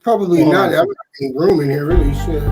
Probably not. I'm not any room in here, really. Shit.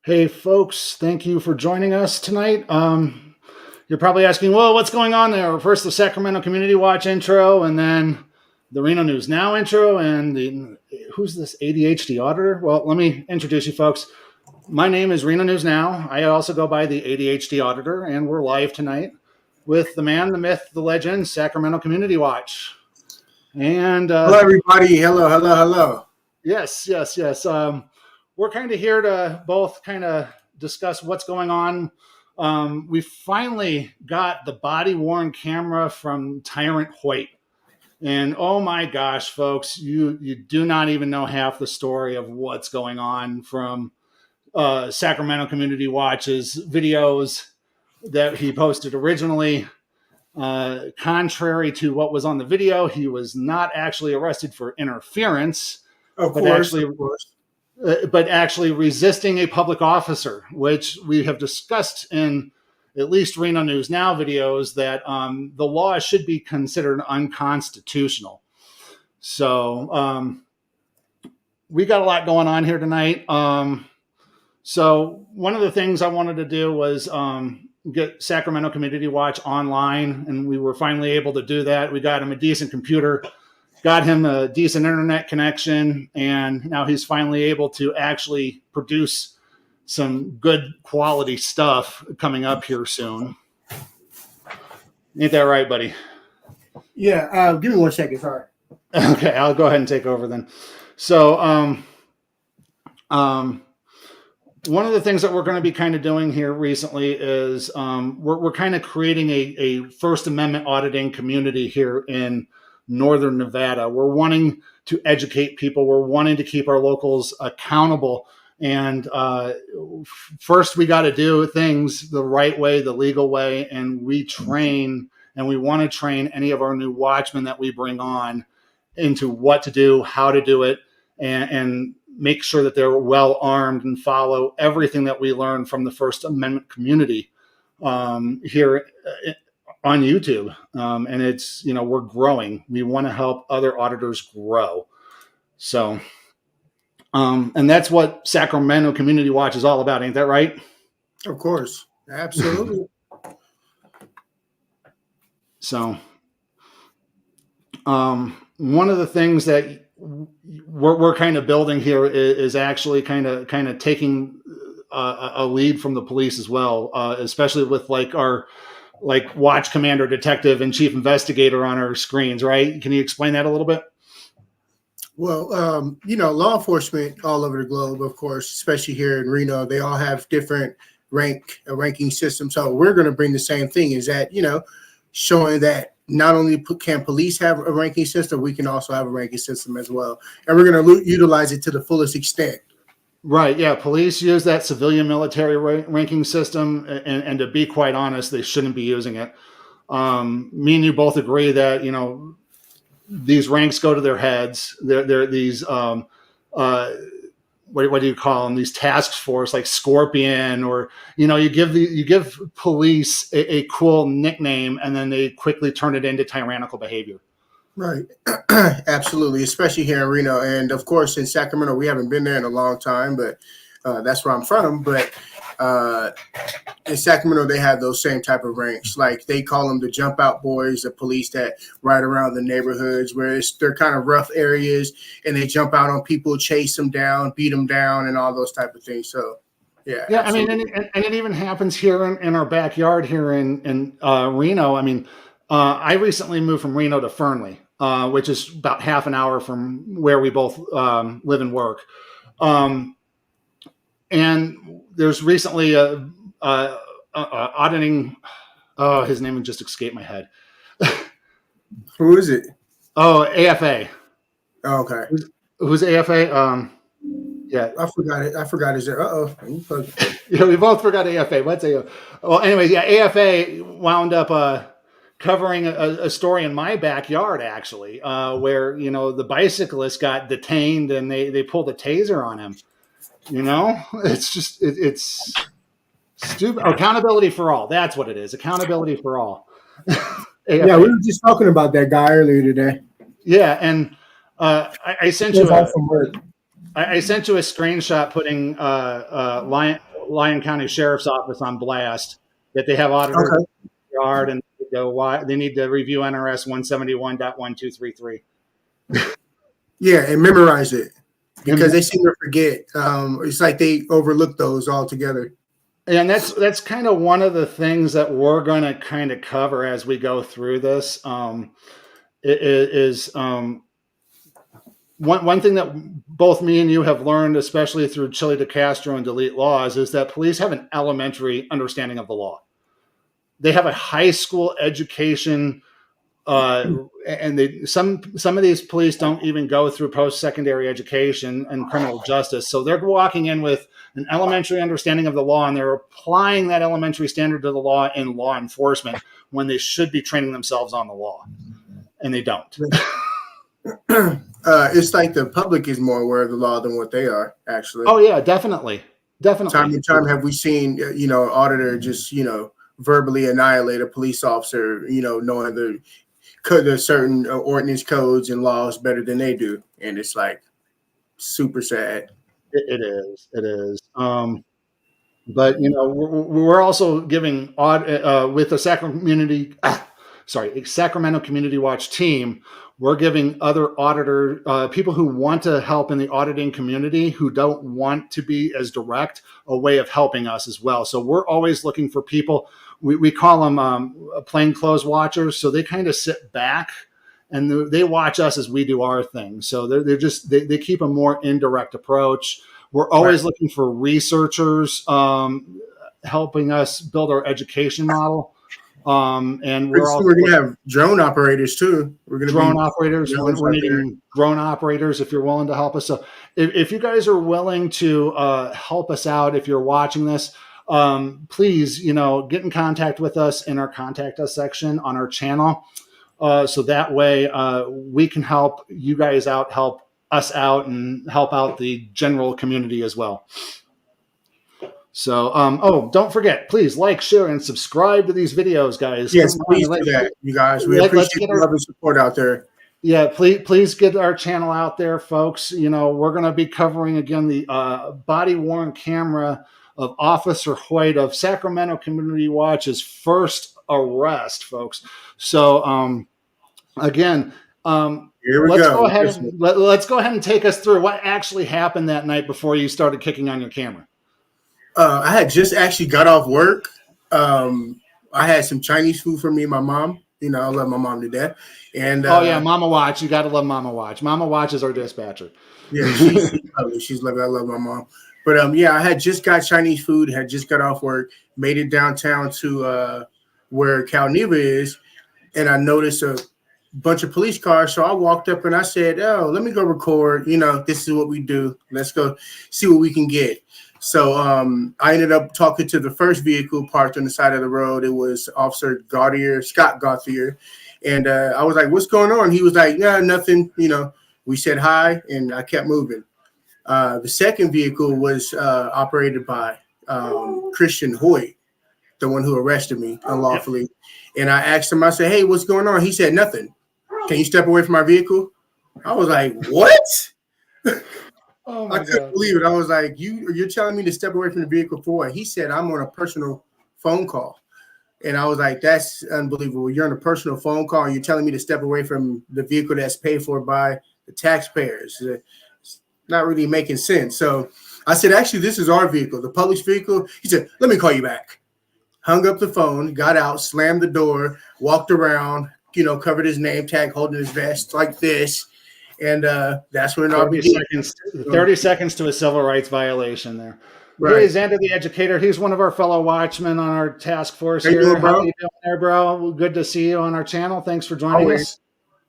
Hey folks, thank you for joining us tonight. You're probably asking, well, what's going on there? First the Sacramento Community Watch intro, and then the Reno News Now intro, and who's this ADHD Auditor? Well, let me introduce you folks. My name is Reno News Now. I also go by the ADHD Auditor, and we're live tonight with the man, the myth, the legend, Sacramento Community Watch. And hello, everybody. Hello. Yes. We're kind of here to both kind of discuss what's going on. We finally got the body-worn camera from Tyrant Hoyt. And oh my gosh, folks, you do not even know half the story of what's going on from Sacramento Community Watch's videos that he posted originally. Contrary to what was on the video, he was not actually arrested for interference. Of course. But actually resisting a public officer, which we have discussed in at least Reno News Now videos, that the law should be considered unconstitutional. So we got a lot going on here tonight. So one of the things I wanted to do was get Sacramento Community Watch online, and we were finally able to do that. We got him a decent computer, got him a decent internet connection, and now he's finally able to actually produce some good quality stuff coming up here soon. Ain't that right, buddy? Yeah, give me 1 second, sorry. Okay, I'll go ahead and take over then. So one of the things that we're going to be kind of doing here recently is we're kind of creating a First Amendment auditing community here in Northern Nevada. We're wanting to educate people. We're wanting to keep our locals accountable. And first, we got to do things the right way, the legal way. And we train, and we want to train any of our new watchmen that we bring on into what to do, how to do it, and make sure that they're well armed and follow everything that we learn from the First Amendment community here on YouTube. And it's, we're growing. We want to help other auditors grow. So, and that's what Sacramento Community Watch is all about. Ain't that right? Of course. Absolutely. So, one of the things that we're kind of building here is actually kind of taking a lead from the police as well, especially with our watch commander, detective, and chief investigator on our screens, right? Can you explain that a little bit? Well, law enforcement all over the globe, of course, especially here in Reno, they all have different ranking systems. So we're going to bring the same thing, is that, showing that not only can police have a ranking system, we can also have a ranking system as well. And we're going to utilize it to the fullest extent. Right. Yeah. Police use that civilian military ranking system. And to be quite honest, they shouldn't be using it. Me and you both agree that, these ranks go to their heads. They're these, what do you call them? These task force like Scorpion, or, you give police a cool nickname and then they quickly turn it into tyrannical behavior. Right. Absolutely. Especially here in Reno. And of course, in Sacramento, we haven't been there in a long time, but that's where I'm from. But in Sacramento, they have those same type of ranks. Like they call them the jump out boys, the police that ride around the neighborhoods where they're kind of rough areas and they jump out on people, chase them down, beat them down, and all those type of things. So, yeah. Absolutely. I mean, and it even happens here in our backyard here in Reno. I mean, I recently moved from Reno to Fernley, which is about half an hour from where we both live and work. And there's recently auditing. Oh, his name just escaped my head. Who is it? Oh, AFA. Oh, okay. Who's AFA? Yeah, I forgot it. I forgot his. Yeah, we both forgot AFA. What's AFA? Well, anyways, yeah, AFA wound up covering a story in my backyard, actually, where the bicyclist got detained and they pulled a taser on him. It's just it's stupid. Accountability for all. That's what it is. Accountability for all. Yeah, we were just talking about that guy earlier today. Yeah, and I sent you I sent you a screenshot putting Lyon County Sheriff's Office on blast that they have auditors in the yard and they need to review NRS 171.1233. Yeah, and memorize it because they seem to forget. It's like they overlook those altogether. And that's kind of one of the things that we're going to kind of cover as we go through this. One thing that both me and you have learned, especially through Chili DeCastro and Delete Laws, is that police have an elementary understanding of the law. They have a high school education, and some of these police don't even go through post-secondary education and criminal justice. So they're walking in with an elementary understanding of the law, and they're applying that elementary standard to the law in law enforcement when they should be training themselves on the law, and they don't. It's like the public is more aware of the law than what they are, actually. Oh yeah, definitely. Time and time have we seen, auditor just, verbally annihilate a police officer, knowing the certain ordinance codes and laws better than they do, and it's like super sad. It is. But we're also giving with the Sacramento Community Watch team. We're giving other auditor people who want to help in the auditing community who don't want to be as direct a way of helping us as well. So we're always looking for people. We call them plainclothes watchers. So they kind of sit back and they watch us as we do our thing. So they keep a more indirect approach. We're always looking for researchers helping us build our education model. And we're going to have drone operators too. We're going to drone operators. We're needing drone operators if you're willing to help us. So if you guys are willing to help us out, if you're watching this, please, get in contact with us in our contact us section on our channel. So that way we can help you guys out, help us out, and help out the general community as well. So, don't forget, please like, share, and subscribe to these videos, guys. Yes, please do that, you guys. We appreciate the love and support out there. Yeah, please get our channel out there, folks. We're going to be covering, again, the body-worn camera of Officer Hoyt of Sacramento Community Watch's first arrest, folks. So, again, here we go. Let's go ahead and take us through what actually happened that night before you started kicking on your camera. I had just actually got off work. I had some Chinese food for me and my mom. I love my mom to death. And Mama Watch. You got to love Mama Watch. Mama Watch is our dispatcher. Yeah, she's lovely. She's lovely. I love my mom. But I had just got Chinese food. Had just got off work. Made it downtown to where Cal Neva is, and I noticed a bunch of police cars. So I walked up and I said, "Oh, let me go record. This is what we do. Let's go see what we can get." So I ended up talking to the first vehicle parked on the side of the road. It was Officer Scott Gauthier. And I was like, what's going on? He was like, yeah, nothing. You know, we said hi and I kept moving. The second vehicle was operated by Christian Hoyt, the one who arrested me unlawfully. And I asked him, I said, hey, what's going on? He said, nothing. Can you step away from my vehicle? I was like, what? Oh my I couldn't God. believe it. I was like, you're telling me to step away from the vehicle for what? He said, I'm on a personal phone call. And I was like, that's unbelievable. You're on a personal phone call and you're telling me to step away from the vehicle that's paid for by the taxpayers. It's not really making sense. So I said, actually, this is our vehicle, the public's vehicle. He said, let me call you back. Hung up the phone, got out, slammed the door, walked around, you know, covered his name tag, holding his vest like this. And that's when I'll be 30 seconds to a civil rights violation there. right. Hey, Xander the Educator. He's one of our fellow watchmen on our task force How you here. doing, bro? How you doing there, bro? Good to see you on our channel. Thanks for joining Always. us.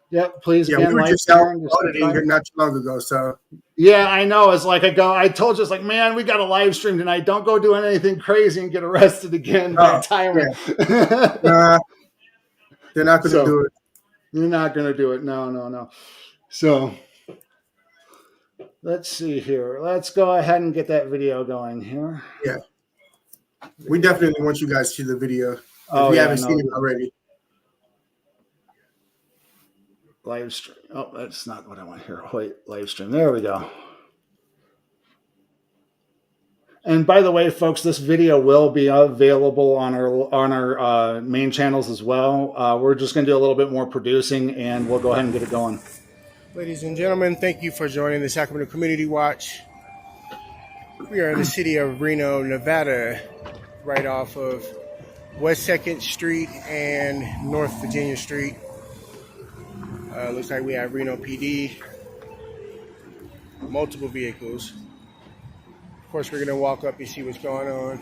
Yep, please Yeah, again, we were like, just out share, and auditing not too long ago. So yeah, I know. It's like I told you, it's like, man, we got a live stream tonight. Don't go doing anything crazy and get arrested again by Tyrant. Yeah. Nah, they're not going to do it. You're not going to do it. No. So let's see here. Let's go ahead and get that video going here. Yeah. We definitely want you guys to see the video if you haven't seen it already. Live stream. Oh, that's not what I want here. Wait, live stream. There we go. And by the way, folks, this video will be available on our main channels as well. We're just going to do a little bit more producing, and we'll go ahead and get it going. Ladies and gentlemen, thank you for joining the Sacramento Community Watch. We are in the city of Reno, Nevada, right off of West 2nd Street and North Virginia Street. Looks like we have Reno PD, multiple vehicles. Of course, we're going to walk up and see what's going on.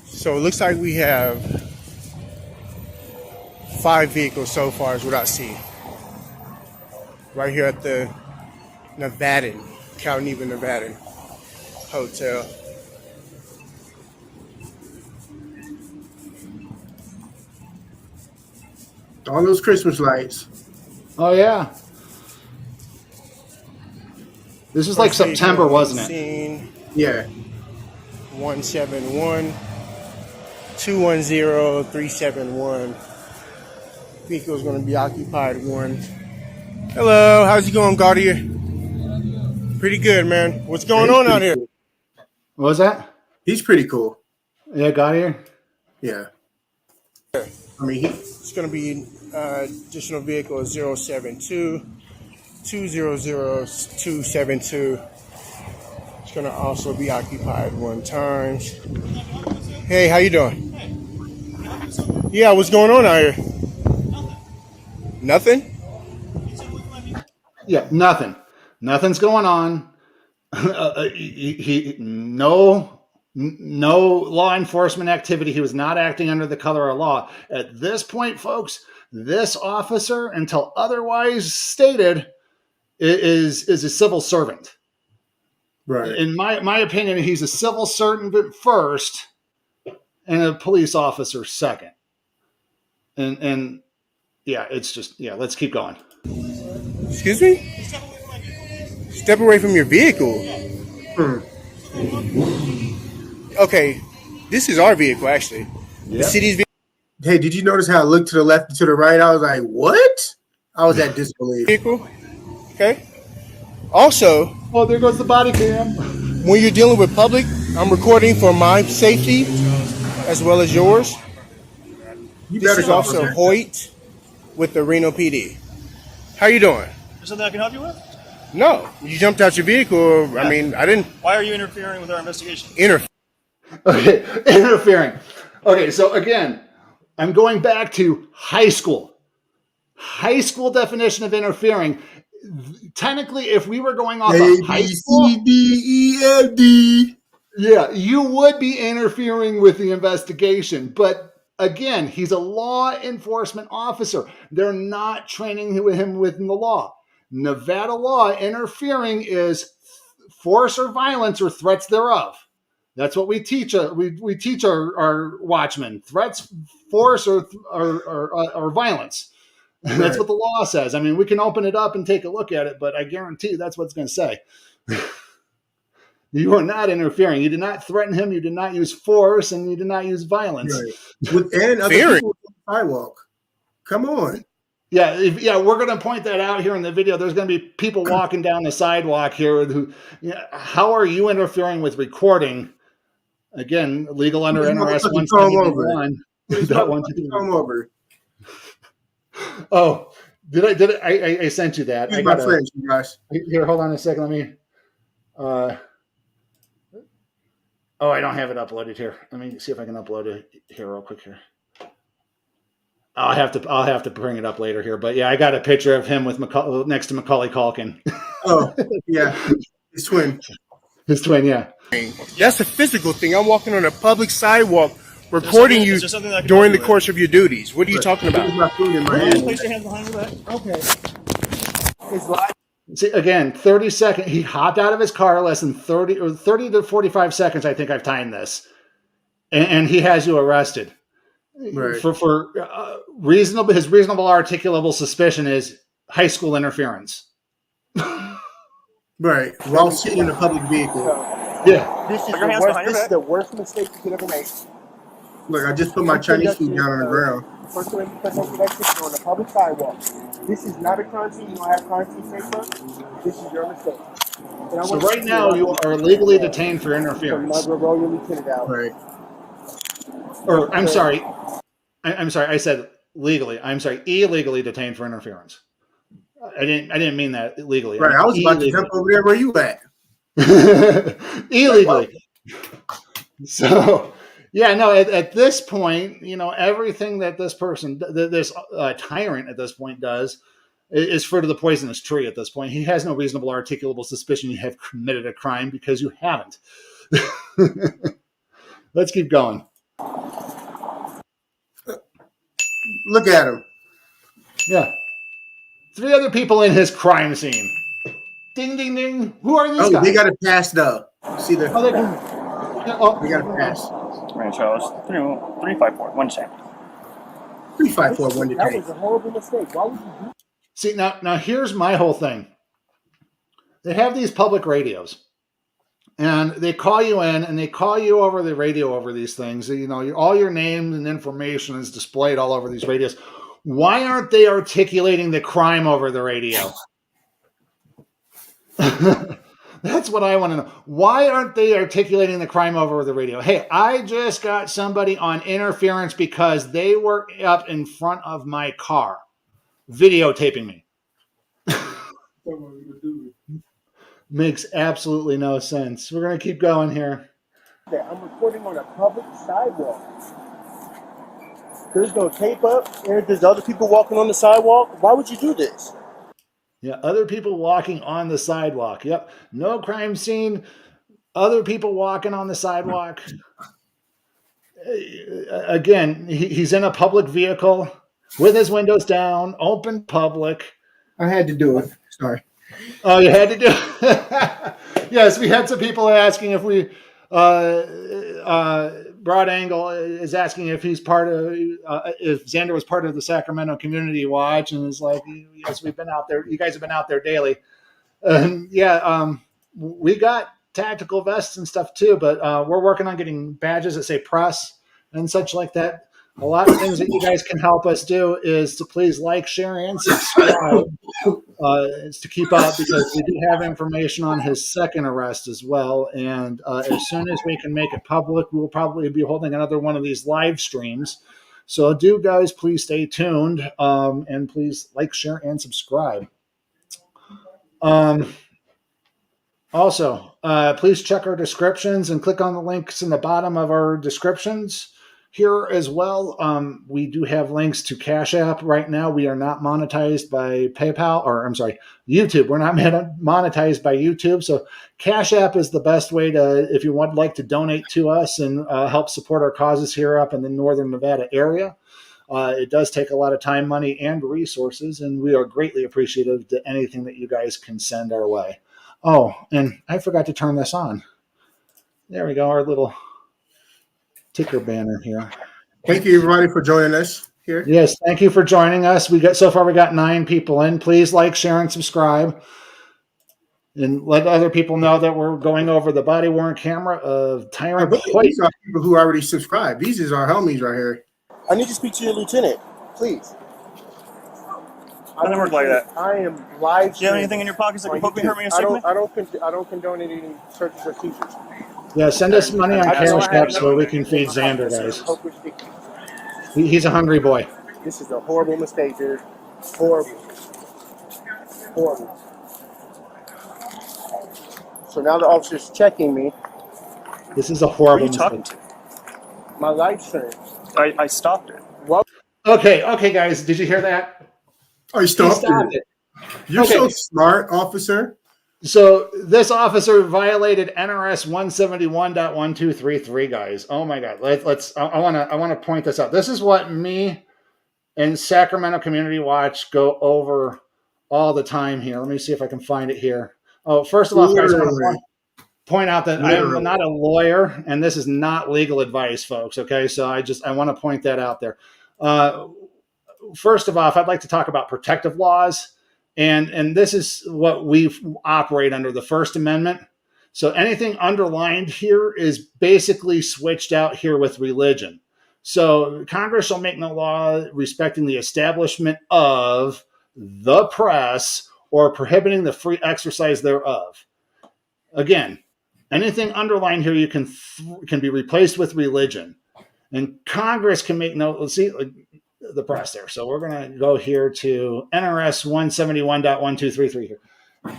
So it looks like we have 5 vehicles so far is what I see. Right here at the Nevadan, Calneva Nevadan Hotel. All those Christmas lights. Oh, yeah. This is like September, wasn't it? Yeah. 171-210-371. Vehicle is going to be occupied 1. Hello, how's it going, Gauthier? Pretty good, man. What's going on out here? What was that? He's pretty cool. Yeah, got here? Yeah. I mean, it's going to be additional vehicle 072-200-272. It's going to also be occupied 1 time. Hey, how you doing? Yeah, what's going on out here? Nothing? Yeah, nothing. Nothing's going on. No law enforcement activity. He was not acting under the color of law. At this point, folks, this officer, until otherwise stated, is a civil servant. Right. In my opinion, he's a civil servant first and a police officer second. And yeah, it's just, yeah, let's keep going. Excuse me? Step away from your vehicle. Okay, this is our vehicle, actually. Yep. The city's vehicle. Hey, did you notice how I looked to the left and to the right? I was like, what? I was at disbelief. Vehicle. Okay. Also, oh, there goes the body cam. When you're dealing with public, I'm recording for my safety as well as yours. This is Officer Hoyt with the Reno PD. How you doing? Is there something I can help you with? No, you jumped out your vehicle. Yeah. I mean, I didn't. Why are you interfering with our investigation? Okay, interfering. Okay, so again, I'm going back to high school. High school definition of interfering. Technically, if we were going off of high school, A, B, C, D, E, F, D. Yeah, you would be interfering with the investigation. But again, he's a law enforcement officer. They're not training him within the law. Nevada law, interfering is force or violence or threats thereof. That's what we teach. We teach our watchmen: threats, force, or violence. Right. That's what the law says. I mean, we can open it up and take a look at it, but I guarantee you that's what it's going to say. You are not interfering. You did not threaten him. You did not use force, and you did not use violence. Right. And other people on the sidewalk. Come on. Yeah, we're going to point that out here in the video. There's going to be people walking down the sidewalk here who, how are you interfering with recording? Again, legal under NRS 171. Come over. Oh, I sent you that. I got my friends, you guys. Here, hold on a second. Let me. I don't have it uploaded here. Let me see if I can upload it here real quick here. I'll have to bring it up later here, but yeah, I got a picture of him with next to Macaulay Culkin. Oh, yeah, his twin. His twin, yeah. That's a physical thing. I'm walking on a public sidewalk, recording you during the course of your duties. What are you talking about? My food in my hand. Place your hands behind your back. Okay. It's live. See, again, 30 seconds. He hopped out of his car less than 30 to 45 seconds. I think I've timed this, and he has you arrested. Right. For reasonable, his reasonable articulable suspicion is high school interference. Right. While sitting in a public vehicle. Yeah. This Put your hands behind your back. is the worst mistake you could ever make. Look, I just put my Chinese food down on the ground. First time you conducted activity on a public sidewalk. This is not a crime scene. You don't have crime scene paper. This is your mistake. So right now you are legally detained for interference. Roll your lieutenant out. Right. Or I'm sorry. I'm sorry. I said legally. I'm sorry. Illegally detained for interference. I didn't mean that legally. Right. I was about to jump over there where you at. Illegally. So, yeah, no, at this point, everything that this person, this tyrant at this point does is fruit of the poisonous tree at this point. He has no reasonable articulable suspicion you have committed a crime because you haven't. Let's keep going. Look at him. Yeah. 3 other people in his crime scene. Ding, ding, ding. Who are these guys? They got a pass, though. See the? They got a pass. Reno Charles 354. One check. 354, one That detained. was a horrible mistake. Why would you do? See, now here's my whole thing. They have these public radios, and they call you in, and they call you over the radio over these things. All your name and information is displayed all over these radios. Why aren't they articulating the crime over the radio? That's what I want to know. Why aren't they articulating the crime over the radio? Hey, I just got somebody on interference because they were up in front of my car videotaping me. Makes absolutely no sense. We're going to keep going here. I'm recording on a public sidewalk. There's no tape up, and there's other people walking on the sidewalk. Why would you do this? Yeah, other people walking on the sidewalk. Yep. No crime scene. Other people walking on the sidewalk. Again, he's in a public vehicle with his windows down, open public. I had to do it. Sorry. Oh, you had to do it? Yes, we had some people asking if we... Broad Angle is asking if he's part of, if Xander was part of the Sacramento Community Watch, and is like, yes, we've been out there. You guys have been out there daily. We got tactical vests and stuff too, but we're working on getting badges that say press and such like that. A lot of things that you guys can help us do is to please like, share, and subscribe is to keep up, because we do have information on his second arrest as well. And as soon as we can make it public, we'll probably be holding another one of these live streams. So do guys, please stay tuned, and please like, share, and subscribe. Also, please check our descriptions and click on the links in the bottom of our descriptions. Here as well, we do have links to CashApp. Right now, we are not monetized by PayPal, or I'm sorry, YouTube. We're not monetized by YouTube. So CashApp is the best way to, if you would like to donate to us and help support our causes here up in the Northern Nevada area. It does take a lot of time, money, and resources, and we are greatly appreciative to anything that you guys can send our way. Oh, and I forgot to turn this on. There we go, our little ticker banner here. Thank you, everybody, for joining us here. Yes, thank you for joining us. We got 9 people in. Please like, share, and subscribe. And let other people know that we're going over the body-worn camera of Tyrant Hoyt. These are people who already subscribed. These is our homies right here. I need to speak to your lieutenant, please. Doesn't work like that. I am live. Do you have anything in your pockets that can poke me, hurt me, or stick me? I don't condone any searches or seizures. Yeah, send us money on CashApp so we can feed Xander, guys. He's a hungry boy. This is a horrible mistake, dude. Horrible. So now the officer's checking me. This is a Who are horrible you talking mistake. to? My lights turned. I stopped it. What? Okay, guys, did you hear that? Oh, you stopped Stopped it. it. You're Okay. so smart, officer. So this officer violated NRS 171.1233, guys. Oh my God. I want to point this out. This is what me and Sacramento Community Watch go over all the time here. Let me see if I can find it here. Oh, first of all, guys, I want to point out that I'm not a lawyer and this is not legal advice, folks. Okay. So I want to point that out there. First of all, I'd like to talk about protective laws. And this is what we operate under, the First Amendment. So anything underlined here is basically switched out here with religion. So Congress shall make no law respecting the establishment of the press or prohibiting the free exercise thereof. Again, anything underlined here can be replaced with religion. And Congress can make no, let's see, the press there. So we're going to go here to NRS 171.1233 here.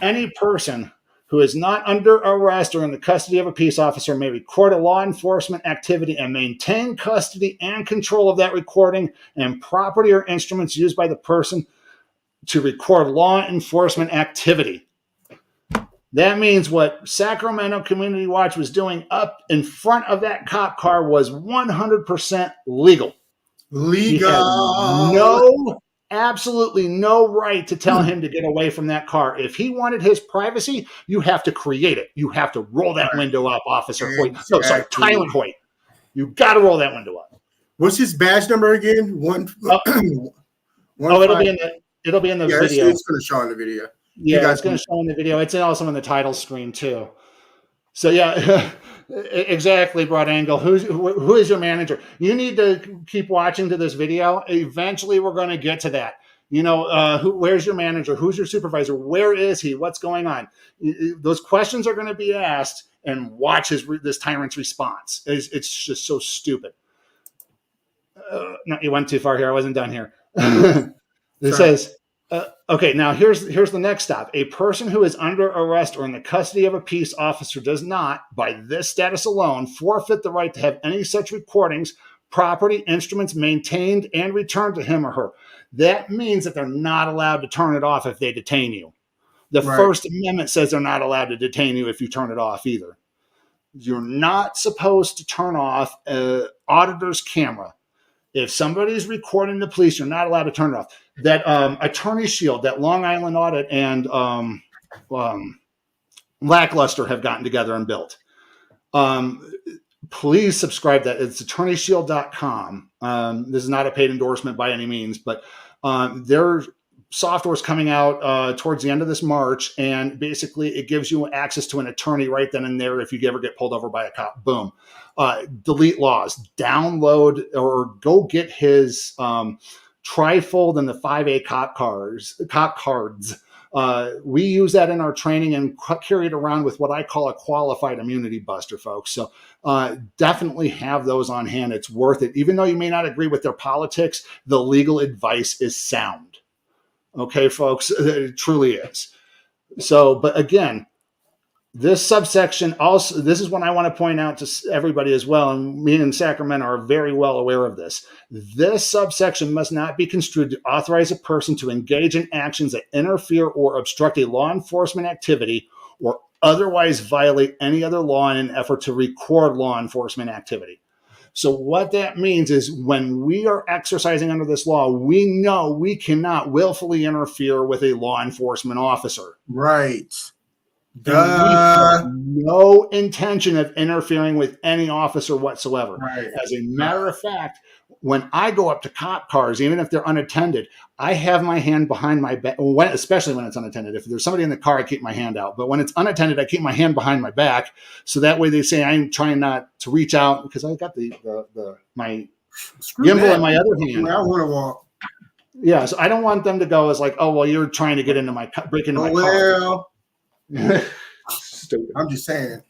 Any person who is not under arrest or in the custody of a peace officer may record a law enforcement activity and maintain custody and control of that recording and property or instruments used by the person to record law enforcement activity. That means what Sacramento Community Watch was doing up in front of that cop car was 100% legal. He had absolutely no right to tell him to get away from that car. If he wanted his privacy, you have to create it. You have to roll that window up, Officer Hoyt. No, sorry, Tyrant Hoyt. You got to roll that window up. What's his badge number again? It'll be in the video. It's going to show in the video. Yeah, it's going to show in the video. It's also in the title screen too. So yeah, exactly, Broad Angle. Who is your manager? You need to keep watching to this video. Eventually, we're going to get to that. You know, where's your manager? Who's your supervisor? Where is he? What's going on? Those questions are going to be asked, and watch this tyrant's response. It's just so stupid. No, you went too far here. I wasn't done here. It says. Okay, now here's the next stop. A person who is under arrest or in the custody of a peace officer does not, by this status alone, forfeit the right to have any such recordings, property, instruments maintained and returned to him or her. That means that they're not allowed to turn it off if they detain you. The First Amendment says they're not allowed to detain you if you turn it off either. You're not supposed to turn off an auditor's camera. If somebody's recording the police, you're not allowed to turn it off. That Attorney Shield, that Long Island Audit, and Lackluster have gotten together and built. Please subscribe to that. It's attorneyshield.com. This is not a paid endorsement by any means, but their software is coming out towards the end of this March, and basically it gives you access to an attorney right then and there if you ever get pulled over by a cop. Boom. Delete laws. Download or go get his trifold and the 5A cop cards. We use that in our training and carry it around with what I call a qualified immunity buster, folks. So definitely have those on hand. It's worth it. Even though you may not agree with their politics, the legal advice is sound. Okay, folks, it truly is. So, but again, this subsection also, this is what I want to point out to everybody as well, and me and Sacramento are very well aware of this. This subsection must not be construed to authorize a person to engage in actions that interfere or obstruct a law enforcement activity or otherwise violate any other law in an effort to record law enforcement activity. So what that means is when we are exercising under this law, we know we cannot willfully interfere with a law enforcement officer. Right. And we have no intention of interfering with any officer whatsoever. Right. As a matter of fact, when I go up to cop cars, even if they're unattended, I have my hand behind my back, especially when it's unattended. If there's somebody in the car, I keep my hand out. But when it's unattended, I keep my hand behind my back. So that way they say I'm trying not to reach out because I got my gimbal in my other hand. I want to walk. Yeah, so I don't want them to go as like, oh, well, you're trying to get into break into my car. Stupid. I'm just saying.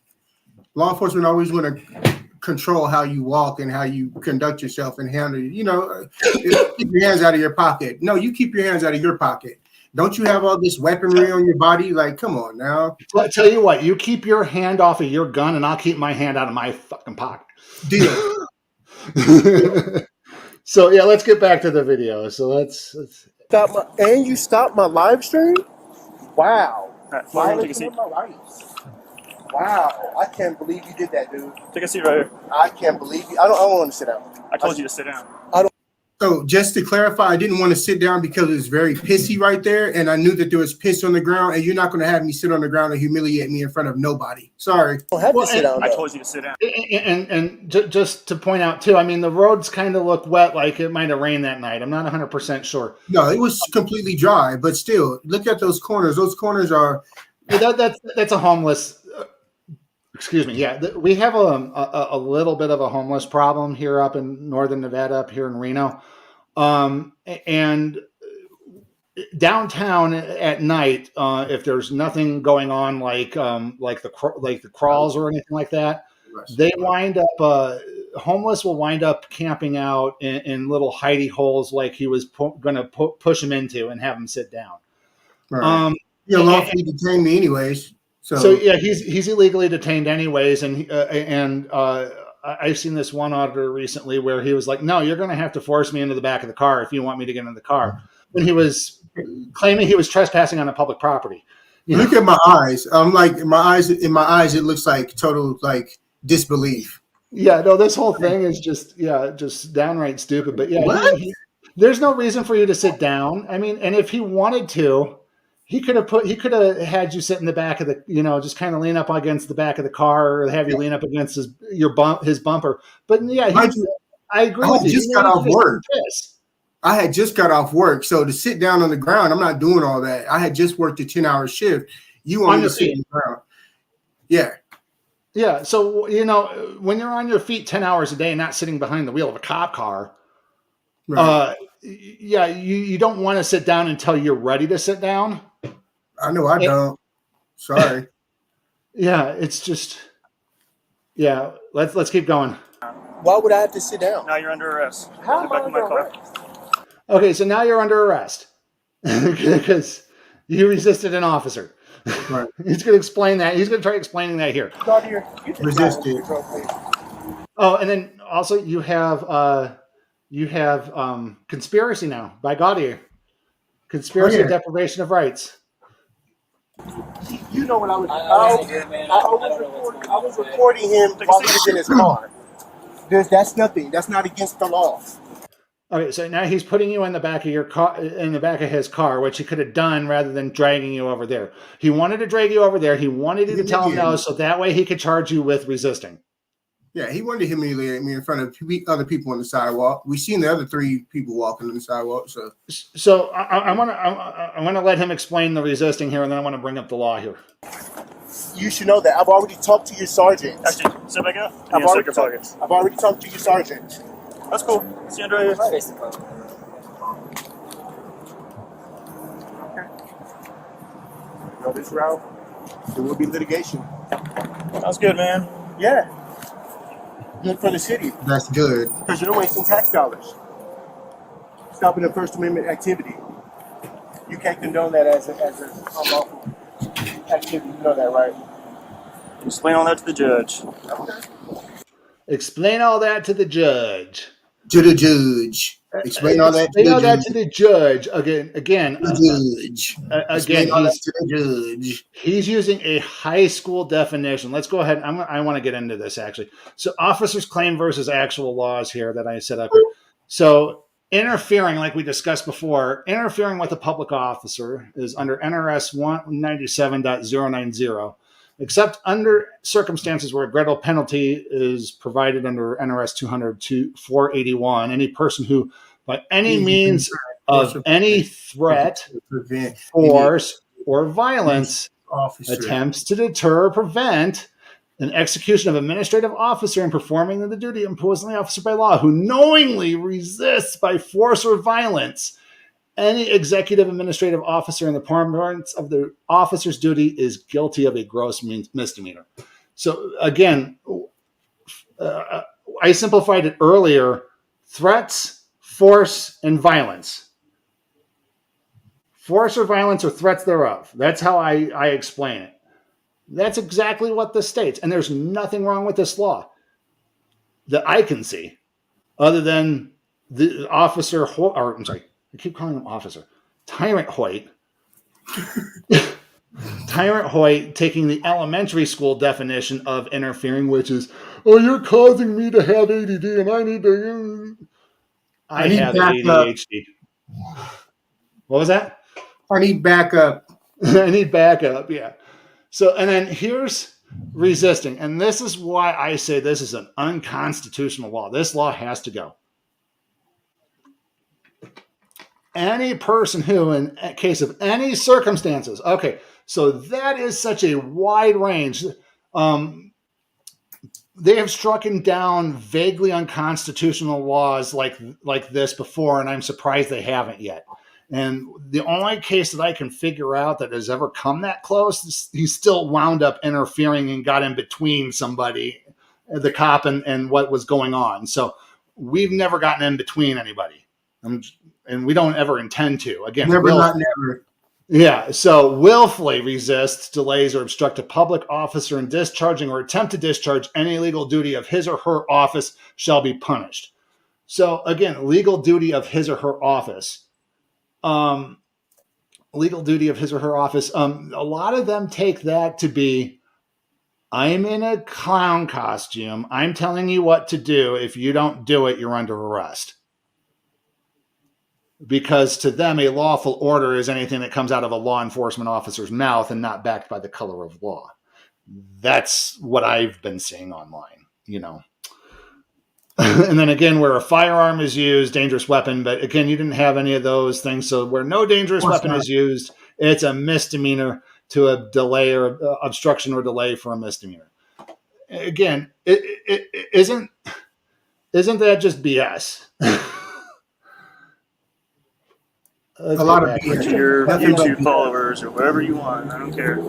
Law enforcement always want to control how you walk and how you conduct yourself and handle. Keep your hands out of your pocket. No, you keep your hands out of your pocket. Don't you have all this weaponry on your body? Like, come on now. Well, I tell you what, you keep your hand off of your gun, and I'll keep my hand out of my fucking pocket. Deal. So yeah, let's get back to the video. So let's you stopped my live stream? Wow. All right, take a seat. My rights. Wow. I can't believe you did that, dude. Take a seat right here. I can't believe you. I don't want to sit down. I told you to sit down. So just to clarify, I didn't want to sit down because it was very pissy right there, and I knew that there was piss on the ground, and you're not going to have me sit on the ground and humiliate me in front of nobody. Sorry. I don't have to sit down. I told you to sit down. And just to point out too, I mean the roads kind of look wet, like it might have rained that night. I'm not 100% sure. No, it was completely dry, but still, look at those corners. Those corners are. That's a homeless. Excuse me. Yeah, we have a little bit of a homeless problem here up in northern Nevada, up here in Reno, and downtown at night, if there's nothing going on like the crawls or anything like that, they wind up. Homeless will wind up camping out in little hidey holes, like he was going to push him into and have him sit down. Right. Lawfully detained me anyways. So yeah, he's illegally detained anyways, and I've seen this one auditor recently where he was like, "No, you're going to have to force me into the back of the car if you want me to get into the car." When he was claiming he was trespassing on a public property. Look at my eyes. I'm like in my eyes. It looks like total like disbelief. Yeah, no, this whole thing is just downright stupid. But yeah, there's no reason for you to sit down. I mean, and if he wanted to. He could have had you sit in the back of the, just kind of lean up against the back of the car, or have you lean up against his bumper. But yeah, I agree with you. Just got off work. I had just got off work, so to sit down on the ground, I'm not doing all that. I had just worked a 10-hour shift. You want me to sit on the ground? Yeah. Yeah. So when you're on your feet 10 hours a day, not sitting behind the wheel of a cop car, right. You don't want to sit down until you're ready to sit down. I know I don't. Sorry. Yeah, it's just. Yeah, let's keep going. Why would I have to sit down? Now you're under arrest. How am I under arrest? Okay, so now you're under arrest because you resisted an officer. Right. He's going to explain that. He's going to try explaining that here. Resisted. Oh, and then also you have conspiracy now by Auditor. Conspiracy and deprivation of rights. You know what I was I was recording him while he was in his car. That's nothing. That's not against the law. Okay, so now he's putting you in the back of your car, in the back of his car, which he could have done rather than dragging you over there. He wanted to drag you over there. He wanted you to tell him no, so that way he could charge you with resisting. Yeah, he wanted to humiliate me in front of other people on the sidewalk. We've seen the other 3 people walking on the sidewalk. So I want to let him explain the resisting here, and then I want to bring up the law here. You should know that. I've already talked to your sergeant. Actually, sit back up. I've already talked to your sergeant. That's cool. See you under here. Go this route. There will be litigation. Sounds good, man. Yeah. Good for the city. That's good. Because you're wasting tax dollars. Stopping a First Amendment activity. You can't condone that as an unlawful activity. You know that, right? Explain all that to the judge. Okay. Explain all that to the judge. To the judge. Explain all that to Explain all that the to the judge. Again, judge. Explain all that to the judge. he's using a high school definition. Let's go ahead. I want to get into this actually. So, officer's claim versus actual laws here that I set up here. So, interfering, like we discussed before, interfering with a public officer is under NRS 197.090, except under circumstances where a greater penalty is provided under NRS 200-481. Any person who, by any means of any threat, force, or violence, attempts to deter or prevent an execution of administrative officer in performing the duty imposed on the officer by law, who knowingly resists by force or violence any executive administrative officer in the performance of the officer's duty, is guilty of a gross misdemeanor. So again, I simplified it earlier: threats, force, and violence. Force or violence or threats thereof. That's how I explain it. That's exactly what this states. And there's nothing wrong with this law that I can see, other than the officer, or I'm sorry, I keep calling him officer, Tyrant Hoyt. Tyrant Hoyt taking the elementary school definition of interfering, which is, oh, you're causing me to have ADD and I need to... I have ADHD. What was that? I need backup. I need backup, yeah. So, and then here's resisting. And this is why I say this is an unconstitutional law. This law has to go. Any person who, in case of any circumstances, okay, so that is such a wide range. They have strucken down vaguely unconstitutional laws like this before, and I'm surprised they haven't yet. And the only case that I can figure out that has ever come that close, he still wound up interfering and got in between somebody, the cop, and what was going on. So we've never gotten in between anybody. And we don't ever intend to. Again, never, not never. Yeah. So willfully resists, delays, or obstruct a public officer in discharging or attempt to discharge any legal duty of his or her office shall be punished. So again, legal duty of his or her office. Legal duty of his or her office. A lot of them take that to be, I'm in a clown costume. I'm telling you what to do. If you don't do it, you're under arrest. Because to them, a lawful order is anything that comes out of a law enforcement officer's mouth and not backed by the color of law. That's what I've been seeing online, you know. And then again, where a firearm is used, dangerous weapon, but again, you didn't have any of those things. So where no dangerous weapon is used, it's a misdemeanor to a delay or obstruction or delay for a misdemeanor. Again, it isn't that just BS? A lot of BS. Your YouTube followers or whatever you want. I don't care.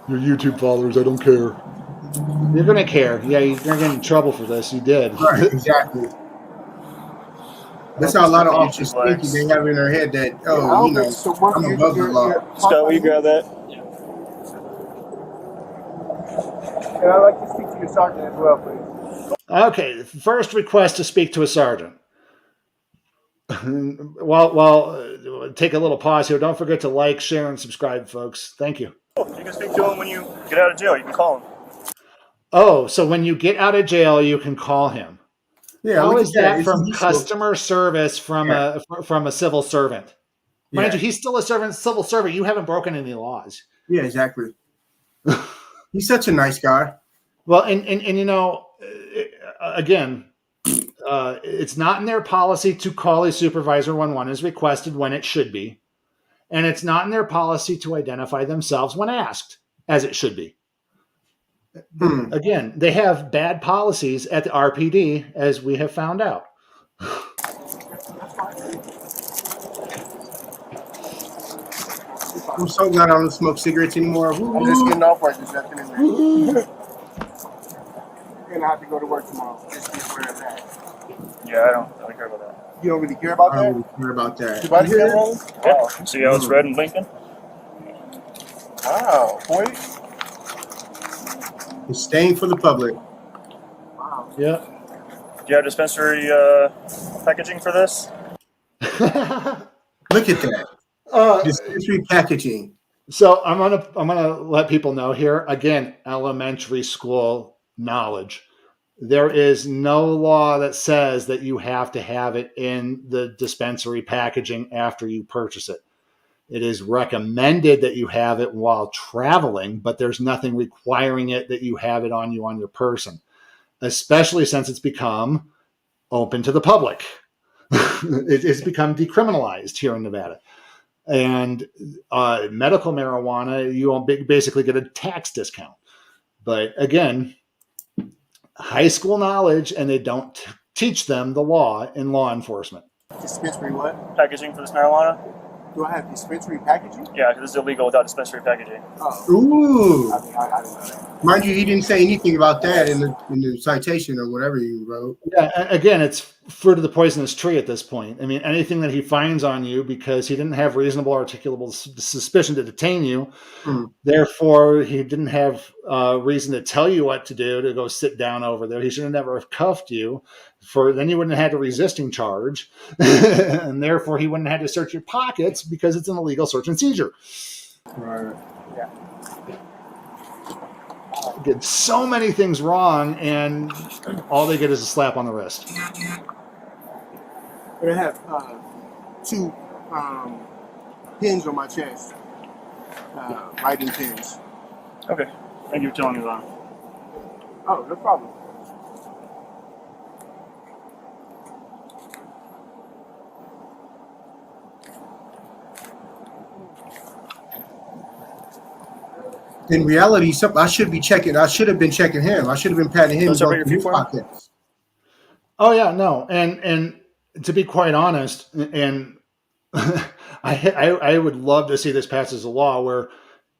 Your YouTube followers, I don't care. You're going to care. Yeah, you're going to get in trouble for this. You did. Right, exactly. That's how a lot of officers think. They have in their head that, oh, you know, I'm above the law. Scott, will you grab that? And I'd like to speak to your sergeant as well, please. Okay, first request to speak to a sergeant. Well, take a little pause here. Don't forget to like, share, and subscribe, folks. Thank you. You can speak to him when you get out of jail. You can call him. Oh, so when you get out of jail, you can call him. Yeah, how is that from customer service from a civil servant? Mind you, he's still a civil servant. You haven't broken any laws. Yeah, exactly. He's such a nice guy. Well, and you know, again, it's not in their policy to call a supervisor when one is requested when it should be. And it's not in their policy to identify themselves when asked, as it should be. Again, they have bad policies at the RPD, as we have found out. I'm so glad I don't smoke cigarettes anymore. I'm just getting off work this afternoon. You're going to have to go to work tomorrow. Just be aware of that. Yeah, I don't really care about that. You don't really care about that? I don't really care about that. Your body care wrong? Yeah. See how it's red and blinking? Wow, boy. It's staying for the public. Wow. Yeah. Do you have dispensary packaging for this? Look at that. Dispensary packaging. So I'm gonna let people know here again. Elementary school knowledge. There is no law that says that you have to have it in the dispensary packaging after you purchase it. It is recommended that you have it while traveling, but there's nothing requiring it that you have it on you on your person, especially since it's become open to the public. It's become decriminalized here in Nevada. And medical marijuana, you will basically get a tax discount. But again, high school knowledge, and they don't teach them the law in law enforcement. Dispensary what? Packaging for this marijuana? Do I have dispensary packaging? Yeah, because it's illegal without dispensary packaging. Oh. Ooh. I didn't know that. Mind you, he didn't say anything about that in the citation or whatever you wrote. Yeah, again, it's fruit of the poisonous tree at this point. I mean, anything that he finds on you because he didn't have reasonable articulable suspicion to detain you, therefore he didn't have reason to tell you what to do, to go sit down over there. He should have never have cuffed you. Then you wouldn't have had a resisting charge, and therefore he wouldn't have had to search your pockets because it's an illegal search and seizure. Right. Yeah. Did so many things wrong, and all they get is a slap on the wrist. But I have 2 pins on my chest, writing pins. Okay. Thank you for telling me that. Oh, no problem. In reality, I should be checking. I should have been checking him. I should have been patting him. Don't separate your feet for him? Pockets. Oh yeah, no, and to be quite honest, and I would love to see this pass as a law where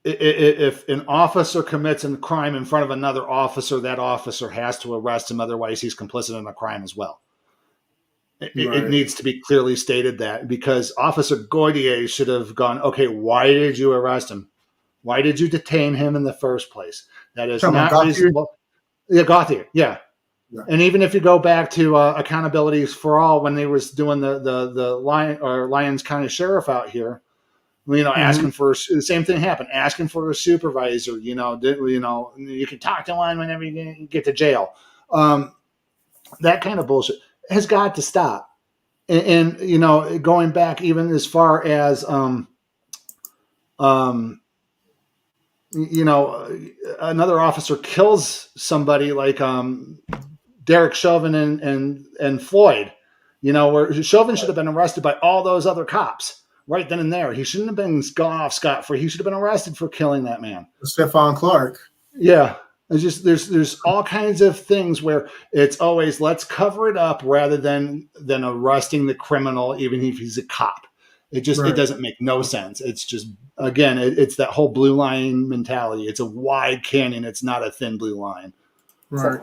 if an officer commits a crime in front of another officer, that officer has to arrest him. Otherwise, he's complicit in a crime as well. It needs to be clearly stated that, because Officer Goydier should have gone, okay, why did you arrest him? Why did you detain him in the first place? That is not reasonable. Yeah, Gauthier. Yeah. And even if you go back to Accountabilities for All, when they was doing the Lyons County Sheriff out here, asking for the same thing happened, asking for a supervisor. You can talk to one whenever you get to jail. That kind of bullshit has got to stop. And going back even as far as another officer kills somebody like Derek Chauvin and Floyd, where Chauvin should have been arrested by all those other cops right then and there. He shouldn't have been gone off scot-free. He should have been arrested for killing that man. Stephon Clark. Yeah. It's just there's all kinds of things where it's always let's cover it up rather than arresting the criminal, even if he's a cop. It doesn't make no sense. It's just, again, it's that whole blue line mentality. It's a wide canyon. It's not a thin blue line. Right.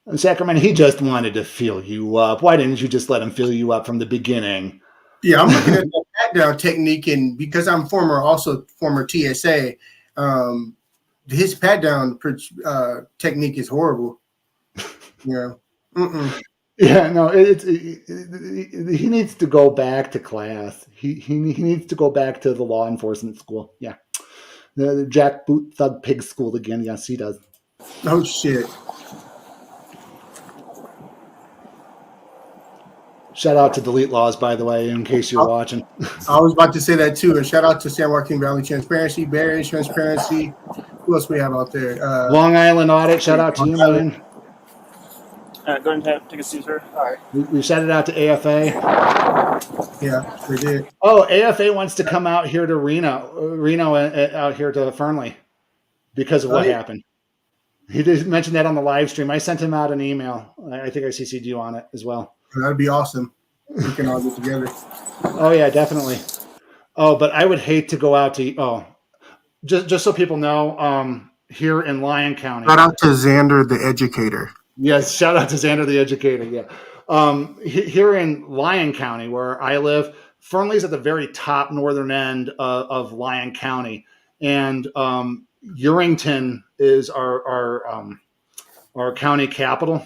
And Sacramento, he just wanted to fill you up. Why didn't you just let him fill you up from the beginning? Yeah, I'm looking at the pat down technique, and because I'm former TSA, his pat down technique is horrible. Yeah. Yeah, no, he needs to go back to class. He needs to go back to the law enforcement school. Yeah. The jackboot thug pig school again. Yes, he does. Oh, shit. Shout out to Delete Laws, by the way, in case you're watching. I was about to say that too. And shout out to San Joaquin Valley Transparency, Barry Transparency. Who else we have out there? Long Island Audit. Shout out to you, man. Go ahead and take a seat, sir. All right. We shouted out to AFA. Yeah, they did. Oh, AFA wants to come out here to Reno out here to Fernley because of what happened. He did mention that on the live stream. I sent him out an email. I think I CC'd you on it as well. That'd be awesome. We can all get together. Oh yeah, definitely. Oh, but I would hate to go out to. Just so people know, here in Lyon County. Shout out to Xander the Educator. Yes, shout out to Xander the Educator. Yeah, here in Lyon County, where I live, Fernley's at the very top northern end of Lyon County, and Urington is our county capital.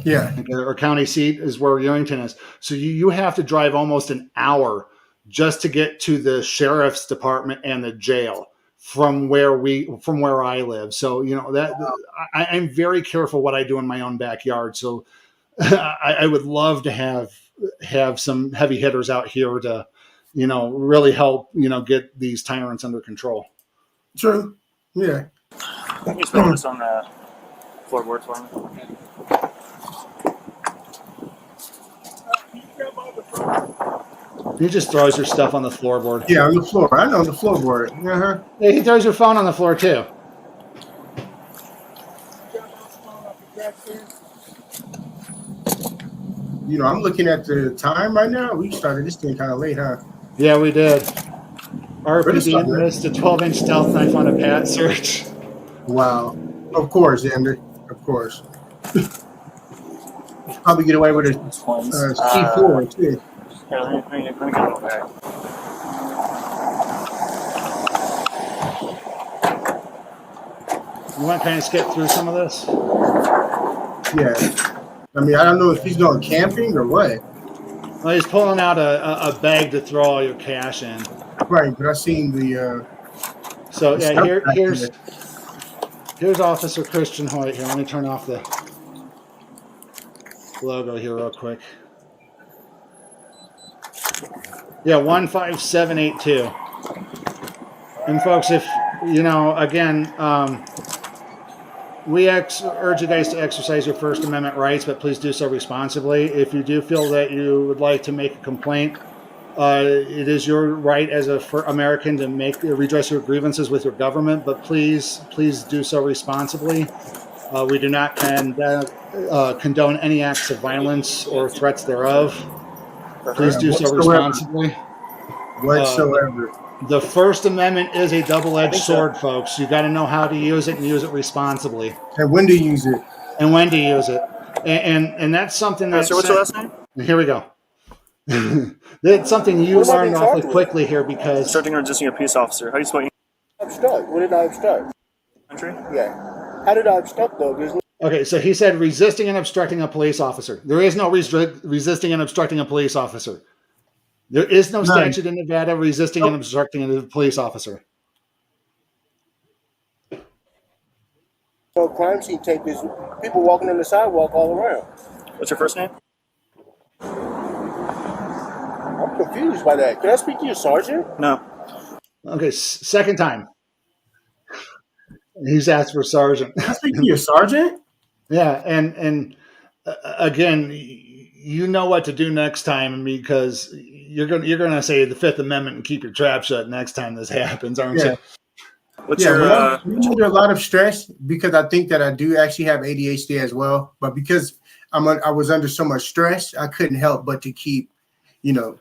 Yeah. Our county seat is where Urington is. So you have to drive almost an hour just to get to the sheriff's department and the jail from where I live. So, that I'm very careful what I do in my own backyard. So I would love to have some heavy hitters out here to, really help, get these tyrants under control. True. Yeah. Can you spell this on the floorboard for me? He just throws your stuff on the floorboard. Yeah, on the floor. I know the floorboard. Uh-huh. Yeah, he throws your phone on the floor too. I'm looking at the time right now. We started this thing kind of late, huh? Yeah, we did. Where to start? RPD missed a 12-inch stealth knife on a pat search. Wow. Of course, Andy. Of course. Probably get away with a C4 too. Here, let me get a little bag. You want to kind of skip through some of this? Yeah. I mean, I don't know if he's going camping or what. Well, he's pulling out a bag to throw all your cash in. Right, but I seen the. So the yeah, stuff here's Officer Christian Hoyt. Here, let me turn off the logo here real quick. Yeah, 15782. And folks, if again, we urge you guys to exercise your First Amendment rights, but please do so responsibly. If you do feel that you would like to make a complaint, it is your right as a American to redress your grievances with your government, but please do so responsibly. We do not condone any acts of violence or threats thereof. Please do so responsibly. Whatsoever. The First Amendment is a double-edged sword, folks. You got to know how to use it and use it responsibly. And when to use it. And that's something that's... So what's your last name? Here we go. That's something you learned awfully quickly here because... Obstructing or resisting a peace officer. How do you spell Obstruct. What did I obstruct? country? Yeah. How did I obstruct, though? Okay, so he said resisting and obstructing a police officer. There is no resisting and obstructing a police officer. There is no statute in Nevada resisting and obstructing a police officer. So crime scene tape is people walking on the sidewalk all around. What's your first name? I'm confused by that. Can I speak to your sergeant? No. Okay, second time. He's asked for sergeant. Can I speak to your sergeant? Yeah, and again, you know what to do next time because you're gonna say the Fifth Amendment and keep your trap shut next time this happens, aren't you? What's your I'm under a lot of stress because I think that I do actually have ADHD as well, but because I was under so much stress, I couldn't help but to keep,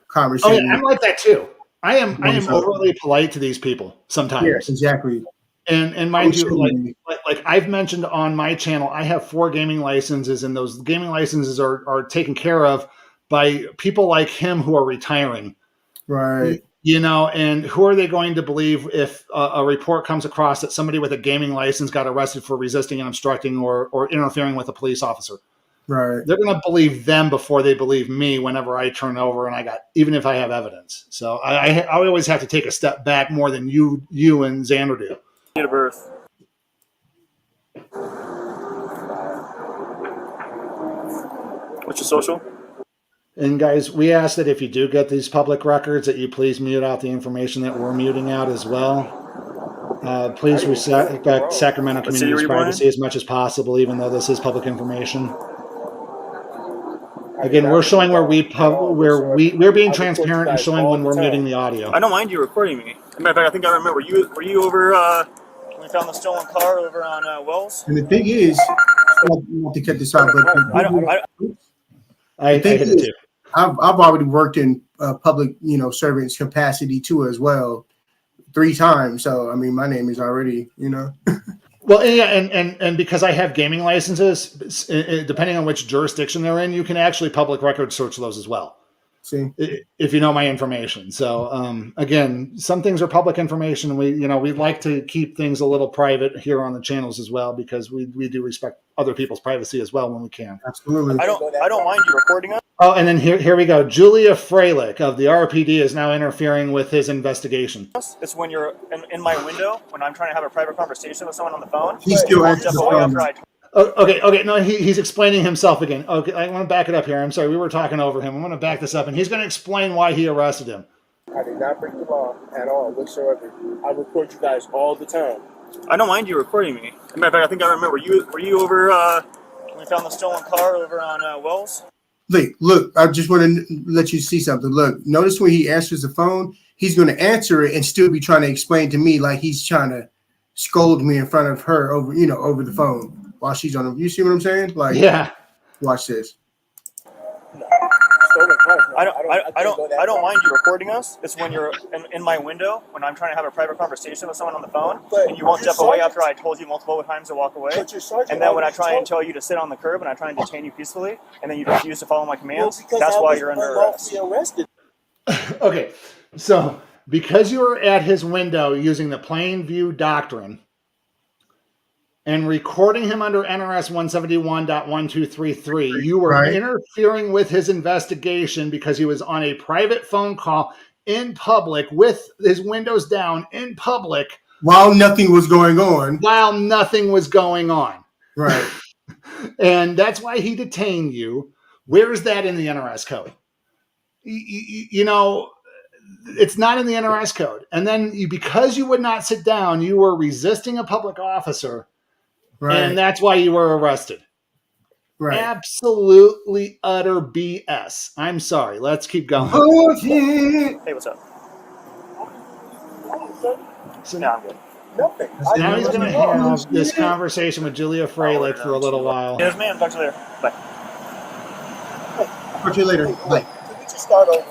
conversating. Oh yeah, I'm like that too. I am overly polite to these people sometimes. Yeah, exactly. And mind you, like I've mentioned on my channel, I have 4 gaming licenses, and those gaming licenses are taken care of by people like him who are retiring. Right. And who are they going to believe if a report comes across that somebody with a gaming license got arrested for resisting and obstructing or interfering with a police officer? Right. They're going to believe them before they believe me whenever I turn over and even if I have evidence. So I always have to take a step back more than you and Xander do. Date of birth. What's your social? And guys, we ask that if you do get these public records, that you please mute out the information that we're muting out as well. Please respect Sacramento community's privacy as much as possible, even though this is public information. Again, we're showing we're being transparent and showing when we're muting the audio. I don't mind you recording me. As a matter of fact, I think I remember. Were you over when we found the stolen car over on Wells? And the thing is, not to cut this off, but I think it too. I've already worked in public, servants capacity too as well, 3 times. So I mean, my name is already, Well, yeah, and because I have gaming licenses, depending on which jurisdiction they're in, you can actually public record search those as well. See, if you know my information. So again, some things are public information. We'd like to keep things a little private here on the channels as well, because we do respect other people's privacy as well when we can. absolutely. I don't mind you recording us. Oh, and then here we go. Julia Freilich of the RPD is now interfering with his investigation. It's when you're in my window when I'm trying to have a private conversation with someone on the phone. He still answers the phone. After I Okay. No, he's explaining himself again. Okay, I want to back it up here. I'm sorry, we were talking over him. I'm going to back this up, and he's going to explain why he arrested him. I did not break the law at all whatsoever. I record you guys all the time. I don't mind you recording me. As a matter of fact, I think I remember. Were you over when we found the stolen car over on Wells? Look, I just want to let you see something. Look, notice when he answers the phone, he's going to answer it and still be trying to explain to me like he's trying to scold me in front of her over the phone while she's on the. You see what I'm saying? Like, Yeah. Watch this. I don't mind you recording us. It's when you're in my window when I'm trying to have a private conversation with someone on the phone, and you won't step away after I told you multiple times to walk away. And then when I try and tell you to sit on the curb and I try and detain you peacefully, and then you refuse to follow my commands, that's why you're under arrest. Okay, so because you were at his window using the plain view doctrine and recording him under NRS 171.1233, you were interfering with his investigation because he was on a private phone call in public with his windows down in public while nothing was going on. Right. And that's why he detained you. Where is that in the NRS code? It's not in the NRS code. And then because you would not sit down, you were resisting a public officer. Right. And that's why you were arrested. Right. Absolutely utter BS. I'm sorry. Let's keep going. Hey, what's up? So I'm good. Nothing. Now he's going to have this conversation with Julia Freilich for a little while. Yes, ma'am. Talk to you later. Bye. Talk to you later. Bye. Can we just start over?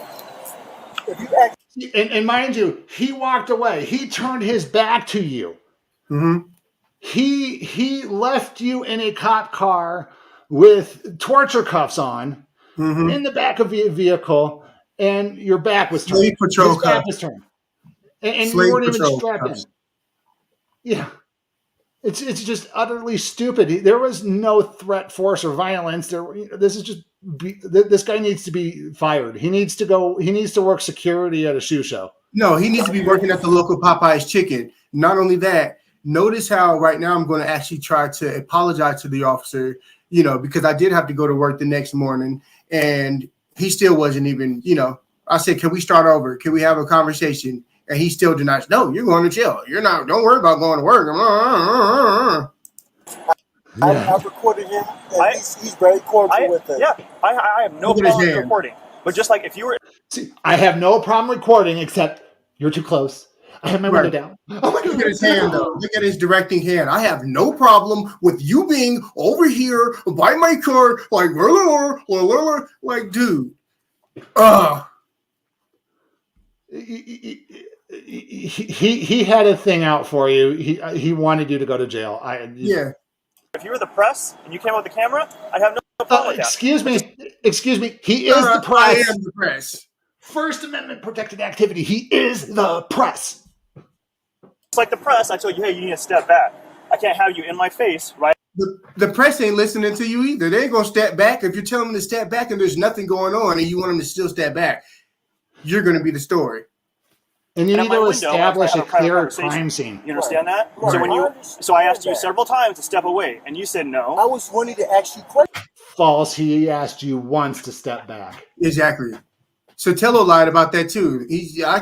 If you act- and mind you, he walked away. He turned his back to you. Mm-hmm. He left you in a cop car with torture cuffs on in the back of the vehicle, and your back was turned. Slave patrol His back cuffs. was turned. And you Slave weren't even patrol strapped cuffs. in. Yeah. It's just utterly stupid. There was no threat, force, or violence. This guy needs to be fired. He needs to work security at a shoe show. No, he needs to be working at the local Popeye's Chicken. Not only that, notice how right now I'm going to actually try to apologize to the officer, because I did have to go to work the next morning and he still wasn't even, I said, can we start over? Can we have a conversation? And he still denies, no, you're going to jail. You're not, don't worry about going to work. I've recorded him, and he's very cordial with it. Yeah, I have no problem with recording. But just like if you were... See, I have no problem recording, except you're too close. I have my window down. Oh my God. Look at his hand, though. Look at his directing hand. I have no problem with you being over here by my car, like, dude. He had a thing out for you. He wanted you to go to jail. Yeah. If you were the press and you came out with the camera, I'd have no problem with that. Excuse me. He is the press. I am the press. First Amendment protected activity. He is the press. It's like the press. I told you, hey, you need to step back. I can't have you in my face, right? The press ain't listening to you either. They ain't gonna step back. If you're telling them to step back and there's nothing going on and you want them to still step back, you're gonna be the story. And you need to establish a clear crime scene. You understand that? Right. So I asked you several times to step away, and you said no. I was wanting to ask you questions. False. He asked you once to step back. Exactly. So Tello lied about that too. I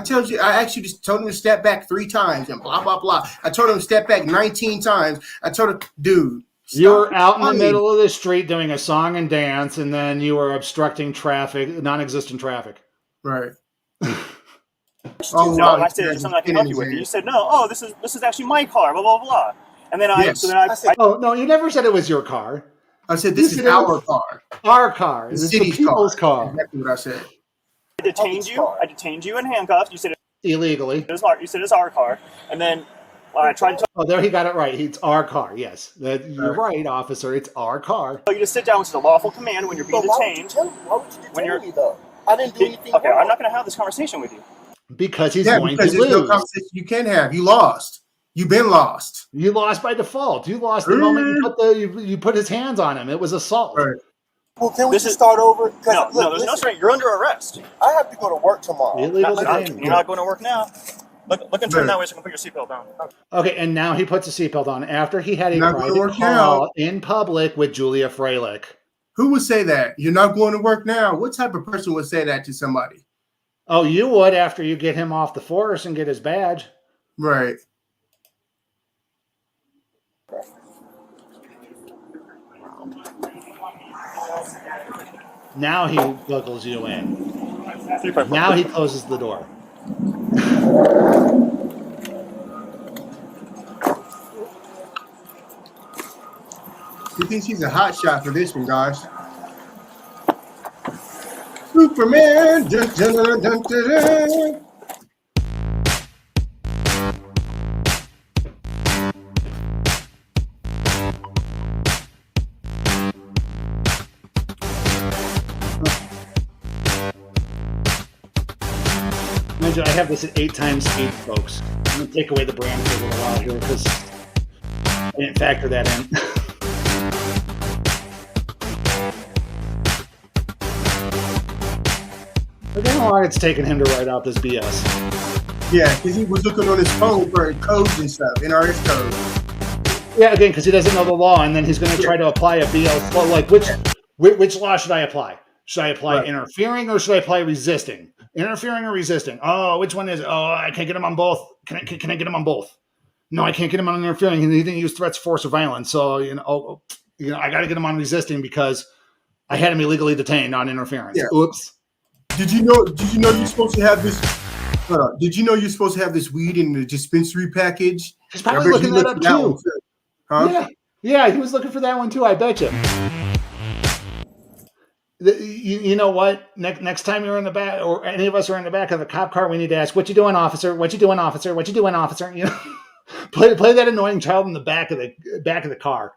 actually just told him to step back 3 times and blah blah blah. I told him to step back 19 times. I told him, dude. You were out in the middle of the street doing a song and dance, and then you were obstructing traffic, non-existent traffic. Right. Oh, no, I said, "Is there something I can help you with?" And you said, "No. Oh, this is actually my car." Blah blah blah. And then I said, "Oh no, you never said it was your car." I said, "This is our car. Our car. The city's car." Exactly what I said. I detained you in handcuffs. You said illegally. You said it's our car, and then I tried to. Oh, there he got it right. It's our car. Yes, you're right, officer. It's our car. So you just sit down, which is a lawful command when you're being detained. Why would you detain me though? I didn't do anything Okay, wrong. I'm not going to have this conversation with you. I didn't do anything Okay, wrong. I'm not going to have this conversation with you. Because he's going because to there's no lose. conversation you can have. You lost. You've been lost. You lost by default. You lost the moment you put his hands on him. It was assault. Right. Well, can we just start over? No, there's no straight. You're under arrest. I have to go to work tomorrow. Illegal You're detainment. not going to work now. Look and turn that way so you can put your seatbelt down. Okay, and now he puts a seatbelt on after he had a Not gonna private work call in public with Julia Freilich. Who would say that? You're not going to work now. What type of person would say that to somebody? Oh, you would after you get him off the force and get his badge. Right. Now he buckles you in. Now he closes the door. He thinks he's a hot shot for this one, guys. Superman. Dun, dun, dun, dun, dun, dun. Mind you, I have this at 8 times speed, folks. I'm going to take away the brand for a little while here because I didn't factor that in. Look at how long it's taken him to write out this BS. Yeah, because he was looking on his phone for codes and stuff, NRS codes. Yeah, again, because he doesn't know the law, and then he's going to try to apply a BL. Well, like, which law should I apply? Should I apply interfering or should I apply resisting? Interfering or resisting? Oh, which one is it? Oh, I can't get him on both. Can I get him on both? No, I can't get him on interfering. He didn't use threats, force, or violence. So, I got to get him on resisting because I had him illegally detained on interference. Yeah. Oops. Did you know you're supposed to have this? Did you know you're supposed to have this weed in the dispensary package? He's probably looking that up too. Huh? Yeah, he was looking for that one too. I bet you. You know what? Next time you're in the back, or any of us are in the back of a cop car, we need to ask, "What you doing, officer? What you doing, officer? What you doing, officer?" You know, play that annoying child in the back of the car.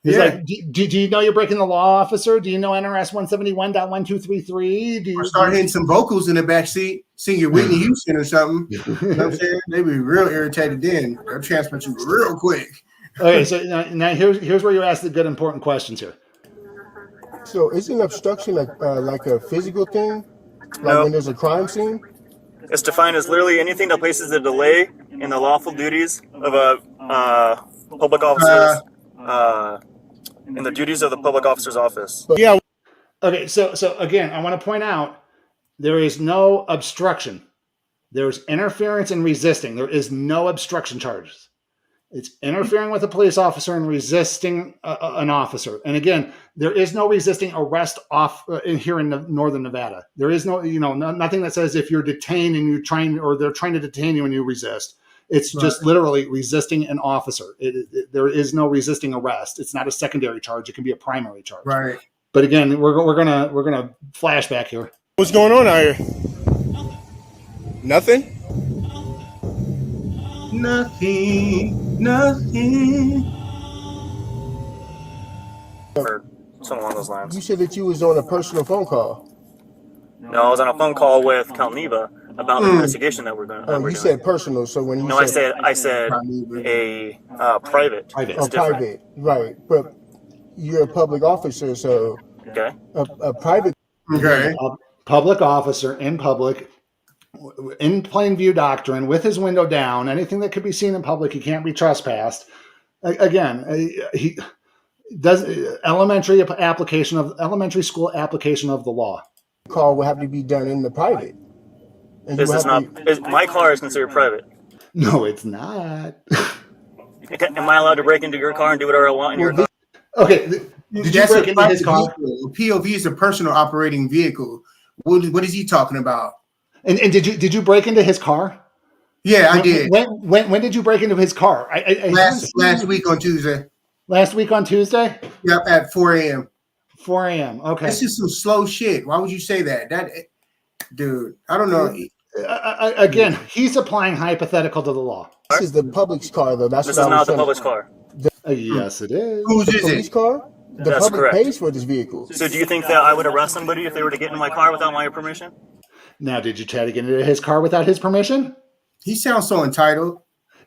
He's like, do you know you're breaking the law, officer? Do you know NRS 171.1233? Do you start hitting some vocals in the back seat, singing Whitney Houston or something? You know what I'm saying? They'd be real irritated then. They'll transfer you real quick. Okay, so now here's where you ask the good important questions here. So isn't obstruction like a physical thing? Like when there's a crime scene? It's defined as literally anything that places a delay in the lawful duties of a public officer's in the duties of the public officer's office. Yeah. Okay, so again, I want to point out there is no obstruction. There's interference and resisting. There is no obstruction charges. It's interfering with a police officer and resisting an officer. And again, there is no resisting arrest here in Northern Nevada. There is no, nothing that says if you're detained and they're trying to detain you and you resist. It's just literally resisting an officer. There is no resisting arrest. It's not a secondary charge. It can be a primary charge. Right. But again, we're gonna flash back here. What's going on out here? Nothing? Nothing. Or something along those lines. You said that you was on a personal phone call. No, I was on a phone call with Calneva about the investigation that we're going to. You said personal, so when you No, I said a private. Private. private, right? But you're a public officer, so Okay. a private. Okay. A public officer in public, in plain view doctrine, with his window down, anything that could be seen in public, he can't be trespassed. Again, he does elementary school application of the law. Call will have to be done in the private. And This you is have not. to- My car is considered private. No, it's not. Am I allowed to break into your car and do whatever I want in your car? Okay, did you That's break a into his private car? vehicle. POV is a personal operating vehicle. What is he talking about? And did you break into his car? Yeah, I did. When did you break into his car? Last week on Tuesday. Last week on Tuesday? Yep, at 4 a.m. 4 a.m. Okay. That's just some slow shit. Why would you say that? Dude, I don't know. Again, he's applying hypothetical to the law. This is the public's car, though. That's This what is I not was the trying to- public's car. Yes, it is. Whose is Police it? car? The That's public correct. pays for this vehicle. So do you think that I would arrest somebody if they were to get in my car without my permission? Now, did you try to get into his car without his permission? He sounds so entitled.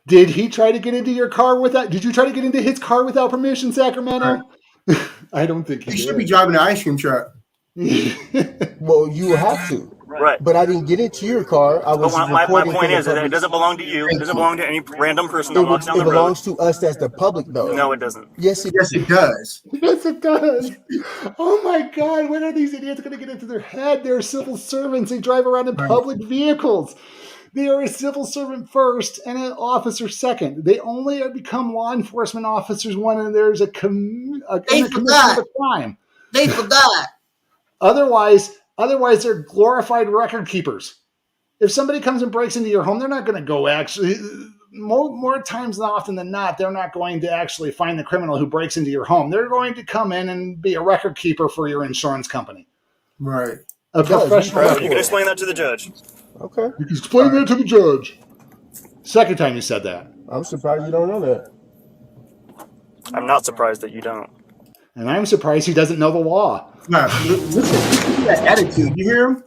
Did he try to get into your car without? Did you try to get into his car without permission, Sacramento? Right. I don't think he should be driving an ice cream truck. Well, you will have to. Right. But I didn't get into your car. I was my reporting point to is the that it public. doesn't belong to you. It doesn't belong to any random person that walks down It the road. belongs to us as the public, though. No, it doesn't. Yes, it Yes, it does. Yes, it does. Oh my God! When are these idiots going to get into their head? They're civil servants. They drive around in public vehicles. They are a civil servant first and an officer second. They only become law enforcement officers when there's a commission of a crime. They forgot. Otherwise, they're glorified record keepers. If somebody comes and breaks into your home, they're not going to go actually. More times than often than not, they're not going to actually find the criminal who breaks into your home. They're going to come in and be a record keeper for your insurance company. Right. A professional. You can explain that to the judge. Okay. You can explain that to the judge. Second time you said that. I'm surprised you don't know that. I'm not surprised that you don't. And I'm surprised he doesn't know the law. No, listen, that attitude. You hear him?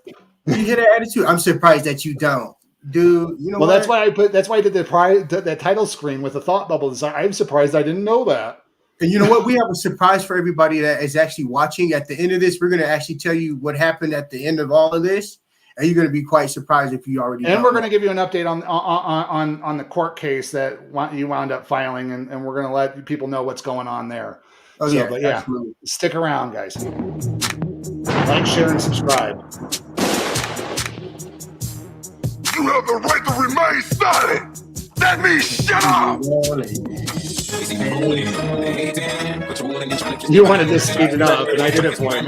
You hear that attitude? I'm surprised that you don't. Dude, you know well, what? that's why I did that title screen with the thought bubble. I'm surprised I didn't know that. And you know what? We have a surprise for everybody that is actually watching. At the end of this, we're going to actually tell you what happened at the end of all of this. And you're going to be quite surprised if you already. And we're going to give you an update on the court case that you wound up filing, and we're going to let people know what's going on there. Oh, so, yeah, but yeah, absolutely. Stick around, guys. Like, share, and subscribe. You have the right to remain silent. That means shut up. You wanted to speed it up, and I did it for you.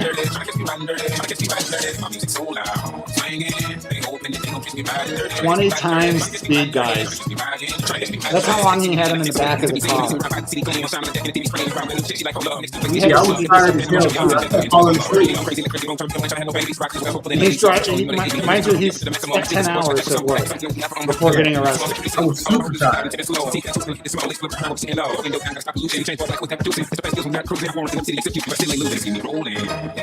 20 times speed, guys. That's how long he had him in the back of the car. Yeah, I was tired as hell. Falling asleep. He's driving. Mind you, he's spent 10 hours at work before getting arrested. I was super tired.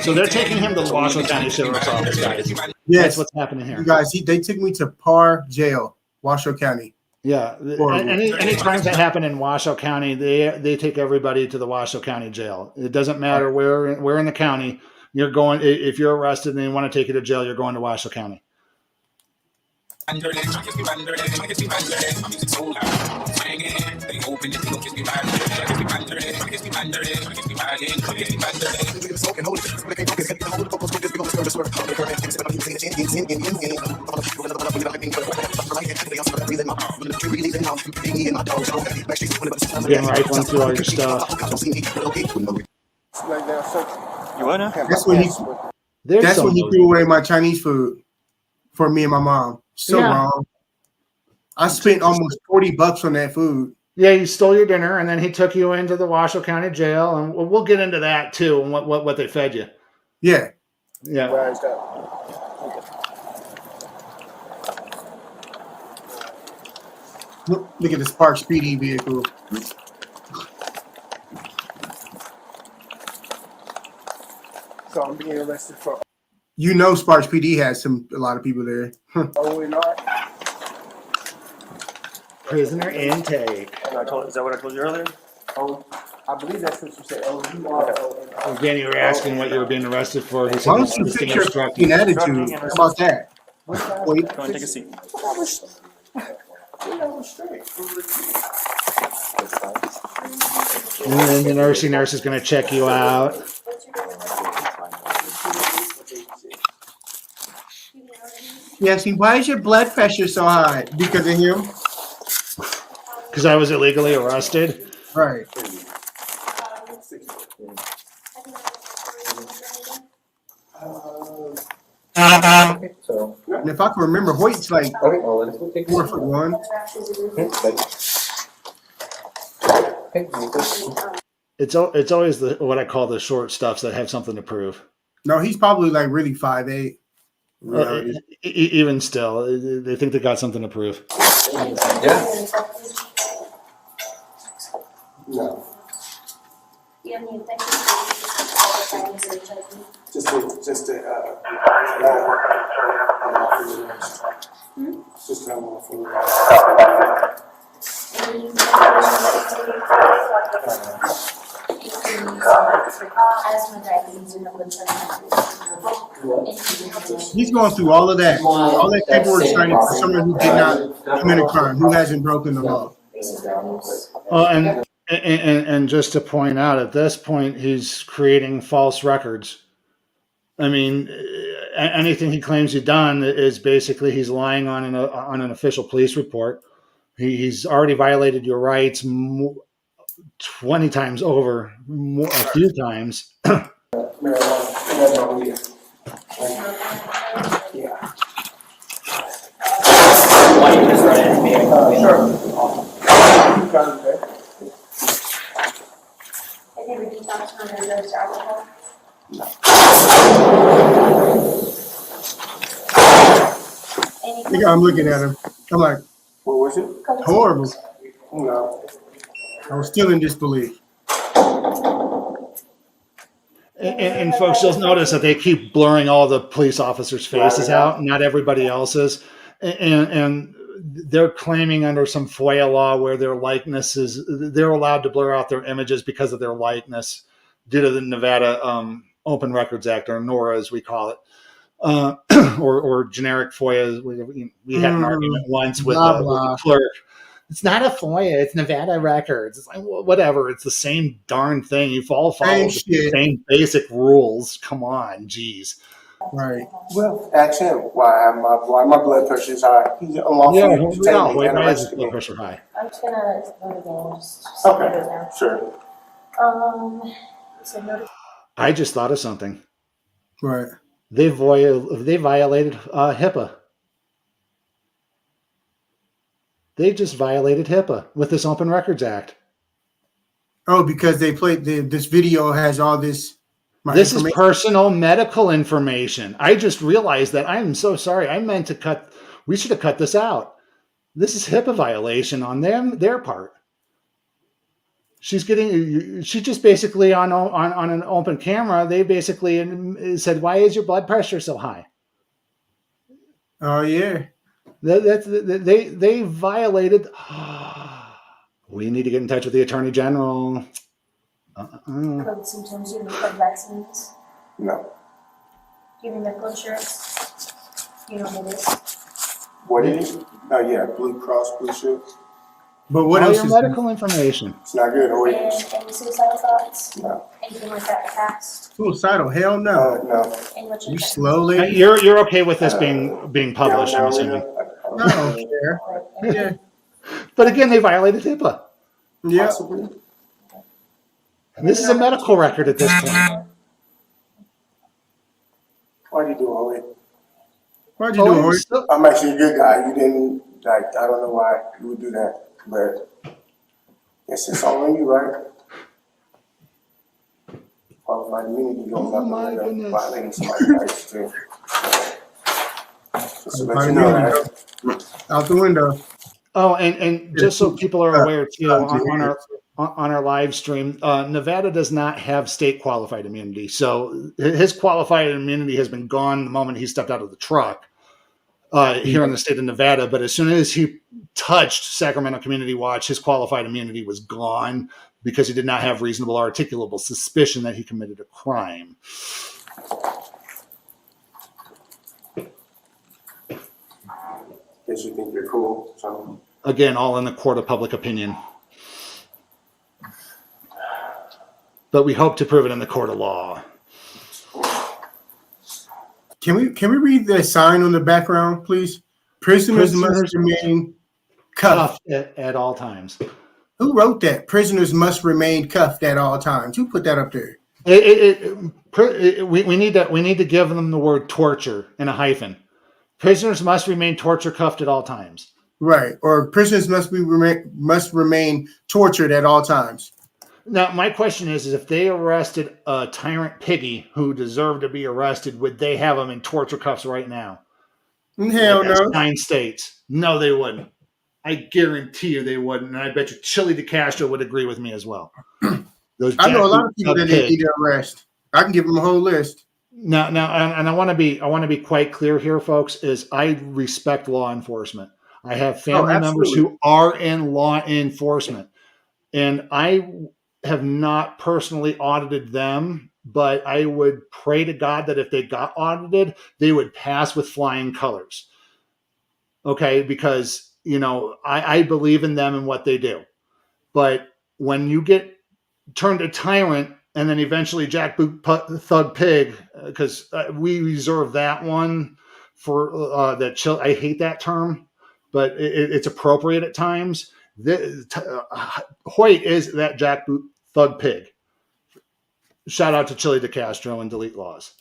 So they're taking him to the Washoe County Sheriff's Office, guys. Yes, that's what's happening here. You guys, they took me to Parr Jail, Washoe County. Yeah, any crimes that happen in Washoe County, they take everybody to the Washoe County Jail. It doesn't matter where in the county you're going. If you're arrested and they want to take you to jail, you're going to Washoe County. I'm getting rifling through all your stuff. You what now? That's when he threw away my Chinese food for me and my mom. So wrong. I spent almost $40 on that food. Yeah, he stole your dinner, and then he took you into the Washoe County Jail, and we'll get into that too, and what they fed you. Yeah. Yeah. Look at the Spark Speedy vehicle. So I'm being arrested for. You know, Sparks PD has a lot of people there. Oh, we're not. Prisoner intake. Is that what I told you earlier? Oh, I believe that's what you said. Oh, you are. Again, you were asking what you were being arrested for. He said, Why don't you fix your fucking attitude? How about that? Wait. Go and take a seat. And then the nurse is going to check you out. Yeah, see, why is your blood pressure so high? Because of him? Because I was illegally arrested. Right. And if I can remember, Hoyt's like 4'1". It's always what I call the short stuffs that have something to prove. No, he's probably like really 5'8". Even still, they think they got something to prove. Yeah. No. Just to just have more food. He's going through all of that paperwork signing for someone who did not commit a crime, who hasn't broken the law. And just to point out, at this point, he's creating false records. I mean, anything he claims he's done is basically he's lying on an official police report. He's already violated your rights 20 times over, a few times. Yeah, I'm looking at him. I'm like, What was it? horrible. No. I was still in disbelief. And folks, you'll notice that they keep blurring all the police officers' faces out, not everybody else's. And they're claiming under some FOIA law where their likenesses, they're allowed to blur out their images because of their likeness due to the Nevada Open Records Act, or NORA as we call it, or generic FOIA. We had an argument once with the clerk. It's not a FOIA, it's Nevada records. It's like, well, whatever. It's the same darn thing. You've all followed the same basic rules. Come on, geez. Right. Well, ask him why my blood pressure is high. He's unlawful. Why is his blood pressure high? I'm just gonna go again. Okay, sure. So notice. I just thought of something. Right. They violated HIPAA. They just violated HIPAA with this Open Records Act. Oh, because they played this video has all this. This is personal medical information. I just realized that. I'm so sorry. I meant to cut. We should have cut this out. This is HIPAA violation on their part. She just basically on an open camera. They basically said, "Why is your blood pressure so high?" Oh yeah. They violated. We need to get in touch with the Attorney General. Code symptoms, you have vaccines, No. you have medical insurance, you know what it is. What is it? Oh yeah, Blue Cross Blue Shield. But what All else your is medical information? It's not good. Oh And yeah. any suicidal thoughts, No. anything like that past, suicidal? Hell no. No. and what You you're slowly. You're okay with this being published? I'm assuming. I don't care. Yeah. But again, they violated HIPAA. Yeah. Possibly. And this is a medical record at this point. Why'd you do all it? Why'd you do it? I'm actually a good guy. You didn't like. I don't know why you would do that, but it's all on you, right? Qualified immunity goes up my and goodness. violating somebody's rights too. Just to let you know that. Out the window. Oh, and just so people are aware too, on our live stream, Nevada does not have state qualified immunity. So his qualified immunity has been gone the moment he stepped out of the truck here in the state of Nevada. But as soon as he touched Sacramento Community Watch, his qualified immunity was gone because he did not have reasonable articulable suspicion that he committed a crime. Guess you think you're cool. So Again, all in the court of public opinion. But we hope to prove it in the court of law. Can we read the sign on the background, please? Prisoners must remain cuffed at all times. Who wrote that? Prisoners must remain cuffed at all times. Who put that up there? We need to give them the word torture in a hyphen. Prisoners must remain torture cuffed at all times. Right. Or prisoners must remain tortured at all times. Now, my question is if they arrested a Tyrant Piggy who deserved to be arrested, would they have him in torture cuffs right now? Hell no. 9 states. No, they wouldn't. I guarantee you they wouldn't. And I bet you Chili DeCastro would agree with me as well. I know a lot of people that they need to arrest. I can give them a whole list. Now, and I want to be quite clear here, folks. Is I respect law enforcement. I have family members who are in law enforcement, and I have not personally audited them, but I would pray to God that if they got audited, they would pass with flying colors. Okay, because I believe in them and what they do, but when you get turned a tyrant and then eventually jackboot thug pig, because we reserve that one for that. I hate that term, but it's appropriate at times. Hoyt is that jackboot thug pig. Shout out to Chili DeCastro and Delete Laws.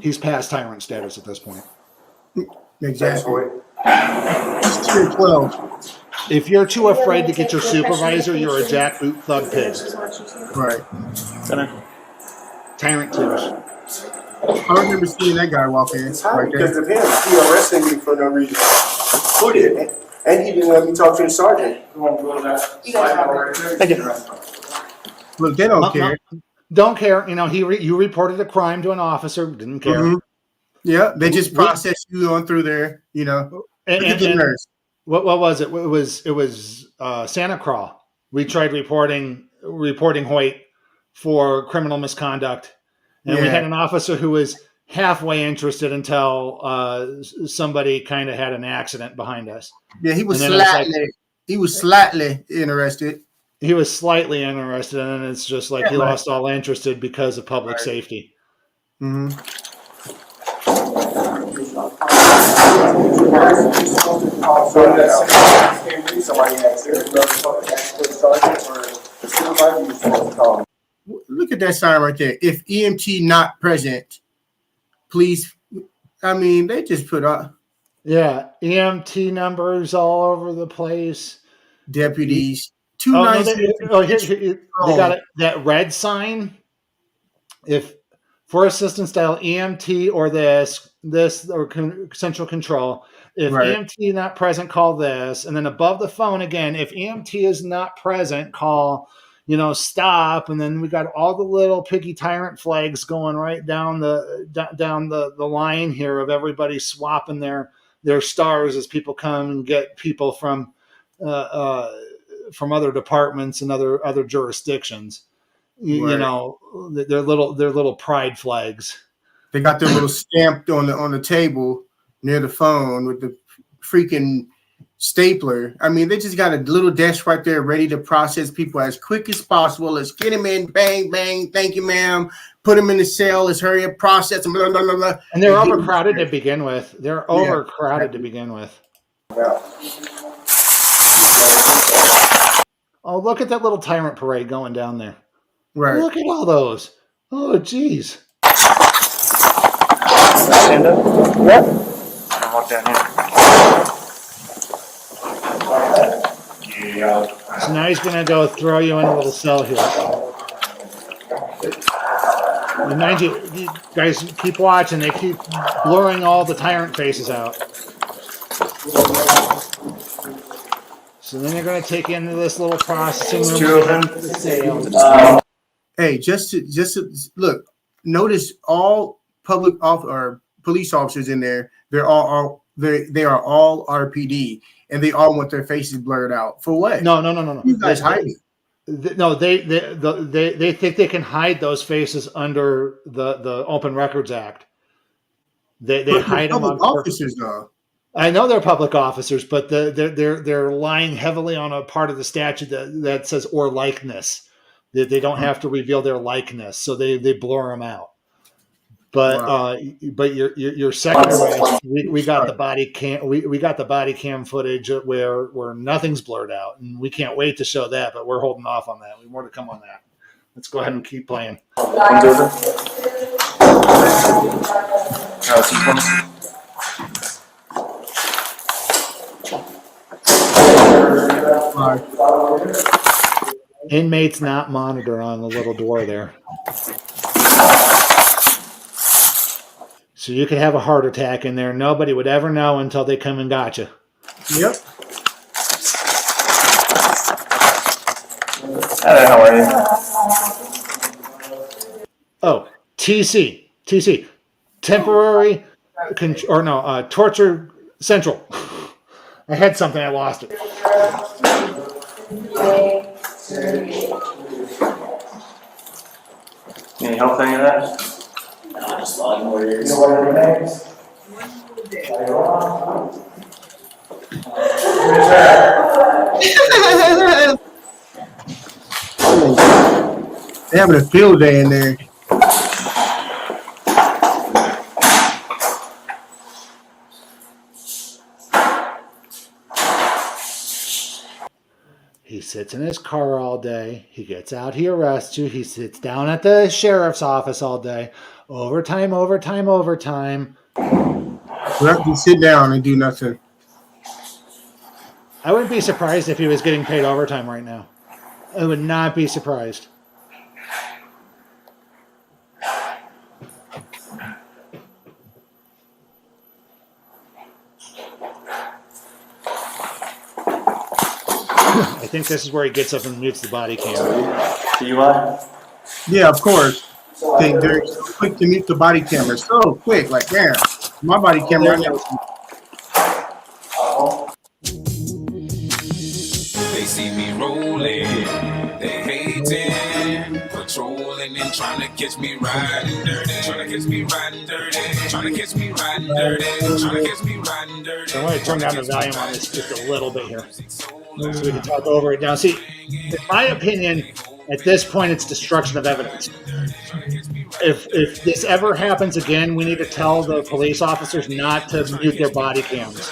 He's past tyrant status at this point. Exactly. 12. If you're too afraid to get your supervisor, you're a jackboot thug pig. Right. Tyrant twos. I remember seeing that guy walk in. Right Because there. of him, he arrested me for no reason. Who did? And he didn't let me talk to the sergeant. Thank you. Look, they don't care. Don't care. You reported a crime to an officer. Didn't care. Mm-hmm. Yeah, they just process you on through there. And what was it? It was Santa Crawl. We tried reporting Hoyt for criminal misconduct, and we had an officer who was halfway interested until somebody kind of had an accident behind us. Yeah, he was slightly interested. He was slightly interested, and then it's just like he lost all interest because of public safety. Mm-hmm. Look at that sign right there. If EMT not present, please. I mean, they just put up. Yeah, EMT numbers all over the place. Deputies. They got it. That red sign. If for assistance, dial EMT or this or central control. If EMT not present, call this. And then above the phone again, if EMT is not present, call, stop. And then we got all the little piggy tyrant flags going right down the line here of everybody swapping their stars as people come and get people from other departments and other jurisdictions. Their little pride flags. They got their little stamp on the table near the phone with the freaking stapler. I mean, they just got a little desk right there ready to process people as quick as possible. Let's get them in, bang, bang, thank you, ma'am. Put them in the cell. Let's hurry up, process them, blah, blah, blah, blah. And they're overcrowded to begin with. Overcrowded to begin with. Yeah. Oh, look at that little tyrant parade going down there. Right. Look at all those. Oh, geez. Stand up. Yep. I'll walk down here. So now he's going to go throw you in a little cell here. Remind you guys keep watching. They keep blurring all the tyrant faces out. So then they're going to take you into this little processing room. Hey, just to look. Notice all public or police officers in there. They are all RPD, and they all want their faces blurred out. For what? No. You guys hiding. No, they think they can hide those faces under the Open Records Act. They hide them on officers though. I know they're public officers, but they're lying heavily on a part of the statute that says or likeness. They don't have to reveal their likeness, so they blur them out. But but your second way, we got the body cam we got the body cam footage where nothing's blurred out, and we can't wait to show that. But we're holding off on that. We have more to come on that. Let's go ahead and keep playing. Inmates not monitor on the little door there. So you could have a heart attack in there. Nobody would ever know until they come and got you. Yep. How are you? Oh, TC, temporary, torture central. I had something, I lost it. Need help any of that? No, just logging orders. They're having a field day in there. He sits in his car all day. He gets out, he arrests you. He sits down at the sheriff's office all day. Overtime. We have to sit down and do nothing. I wouldn't be surprised if he was getting paid overtime right now. I would not be surprised. I think this is where he gets up and mutes the body cam. DUI? Yeah, of course. They're so quick to mute the body camera. So quick, like damn. My body camera. They see me rolling, they hating, patrolling and trying to catch me riding dirty, trying to catch me riding dirty, trying to catch me riding dirty, trying to catch me riding dirty. So I'm going to turn down the volume on this just a little bit here, so we can talk over it now. See, in my opinion, at this point, it's destruction of evidence. If this ever happens again, we need to tell the police officers not to mute their body cams.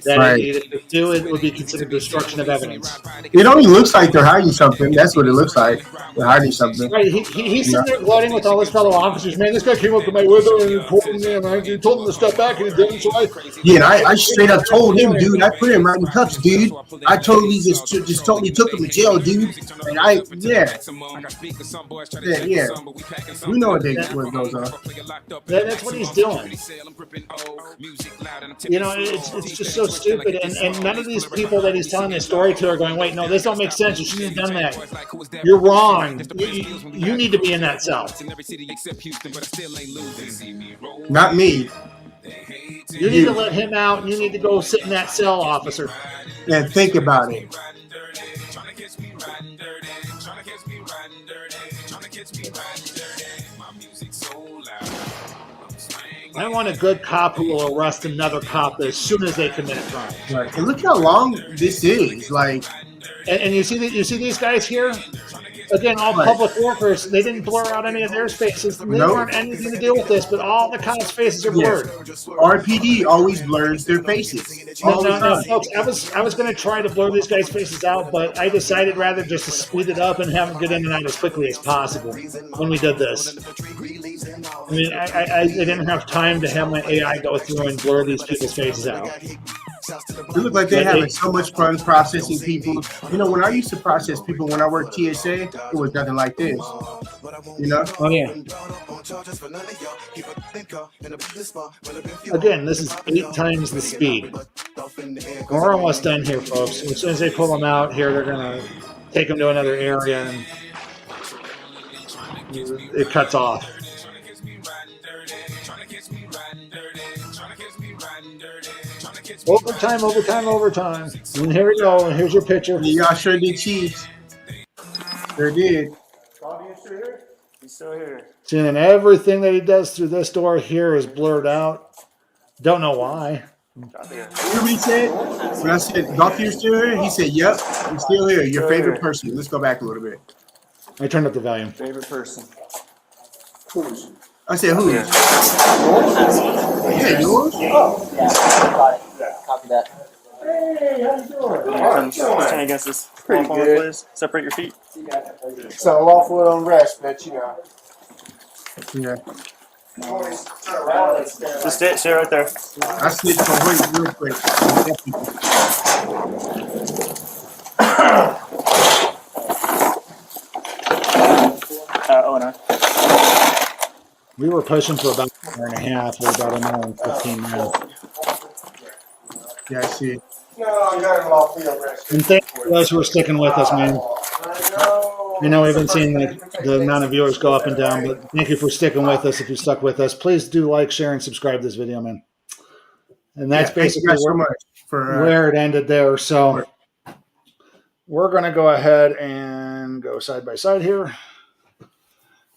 That Right. if they do, it would be considered destruction of evidence. It only looks like they're hiding something. That's what it looks like. They're hiding something. Right, he's sitting there gloating with all his fellow officers. Man, this guy came up to my window and reported me, and I told him to step back, and he didn't. So Yeah, and I straight up told him, dude. I put him right in cuffs, dude. I totally just totally took him to jail, dude. And yeah. We know what goes on. That's what he's doing. You know, it's just so stupid, and none of these people that he's telling this story to are going, wait, no, this don't make sense. You shouldn't have done that. You're wrong. You need to be in that cell. Not me. You need to let him out, and you need to go sit in that cell, officer. And think about it. I want a good cop who will arrest another cop as soon as they commit a crime. Right. And look how long this is. Like, and you see these guys here? Again, all public workers, they didn't blur out any of their faces. They weren't anything to do with this, but all the cops' faces are blurred. RPD always blurs their faces. No, folks, I was going to try to blur these guys' faces out, but I decided rather just to speed it up and have them get in and out as quickly as possible when we did this. I mean, I didn't have time to have my AI go through and blur these people's faces out. It looked like they're having so much fun processing people. You know, when I used to process people when I worked TSA, it was nothing like this. You know? Oh, yeah. Again, this is 8 times the speed. We're almost done here, folks. As soon as they pull them out here, they're going to take them to another area, and it cuts off. Overtime. And here we go. And here's your picture. Y'all sure did cheese. Sure did. He's still here. See, and everything that he does through this door here is blurred out. Don't know why. You know what he said? When I said, Golf, you're still here? He said, yep, I'm still here. Your favorite person. Let's go back a little bit. I turned up the volume. Favorite person. Who's? I said, who? Yeah. Yeah, yours? Oh, yeah, got it. Copy that. Hey, how you doing? Stand against this Pretty platform, good. please. Separate your feet. So lawful unrest, but you know. Yeah. Just stay right there. I snitched on Hoyt real quick. Owner. We were pushing for about an hour and a half. We're about an hour and 15 now. Yeah, I see it. No, you're in lawful unrest. And thank you for those who are sticking with us, man. I know. I know we've been seeing the amount of viewers go up and down, but thank you for sticking with us. If you stuck with us, please do like, share, and subscribe to this video, man. And that's basically thank you guys so much for where it ended there. So we're going to go ahead and go side by side here.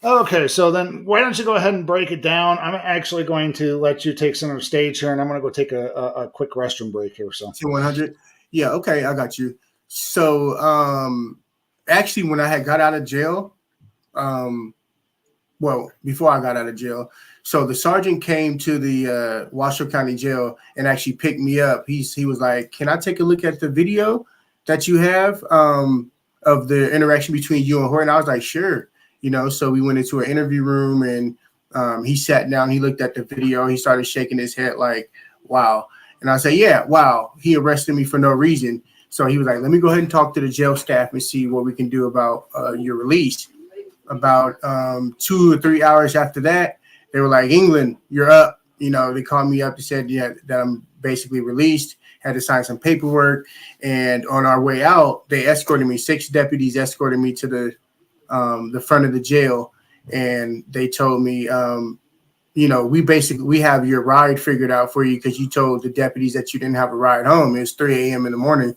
Okay, so then why don't you go ahead and break it down? I'm actually going to let you take center stage here, and I'm going to go take a quick restroom break here. So 100. Yeah, okay, I got you. So actually, when I had got out of jail, well, before I got out of jail, so the sergeant came to the Washoe County Jail and actually picked me up. He was like, "Can I take a look at the video that you have of the interaction between you and Hoyt?" And I was like, "Sure." You know, so we went into an interview room and he sat down, he looked at the video, he started shaking his head like, wow. And I said, yeah, wow, he arrested me for no reason. So he was like, let me go ahead and talk to the jail staff and see what we can do about your release. About 2 or 3 hours after that, they were like, England, you're up. You know, they called me up and said, yeah, that I'm basically released, had to sign some paperwork. And on our way out, they escorted me, 6 deputies escorted me to the front of the jail, and they told me, you know, we have your ride figured out for you because you told the deputies that you didn't have a ride home. It was 3 a.m. in the morning.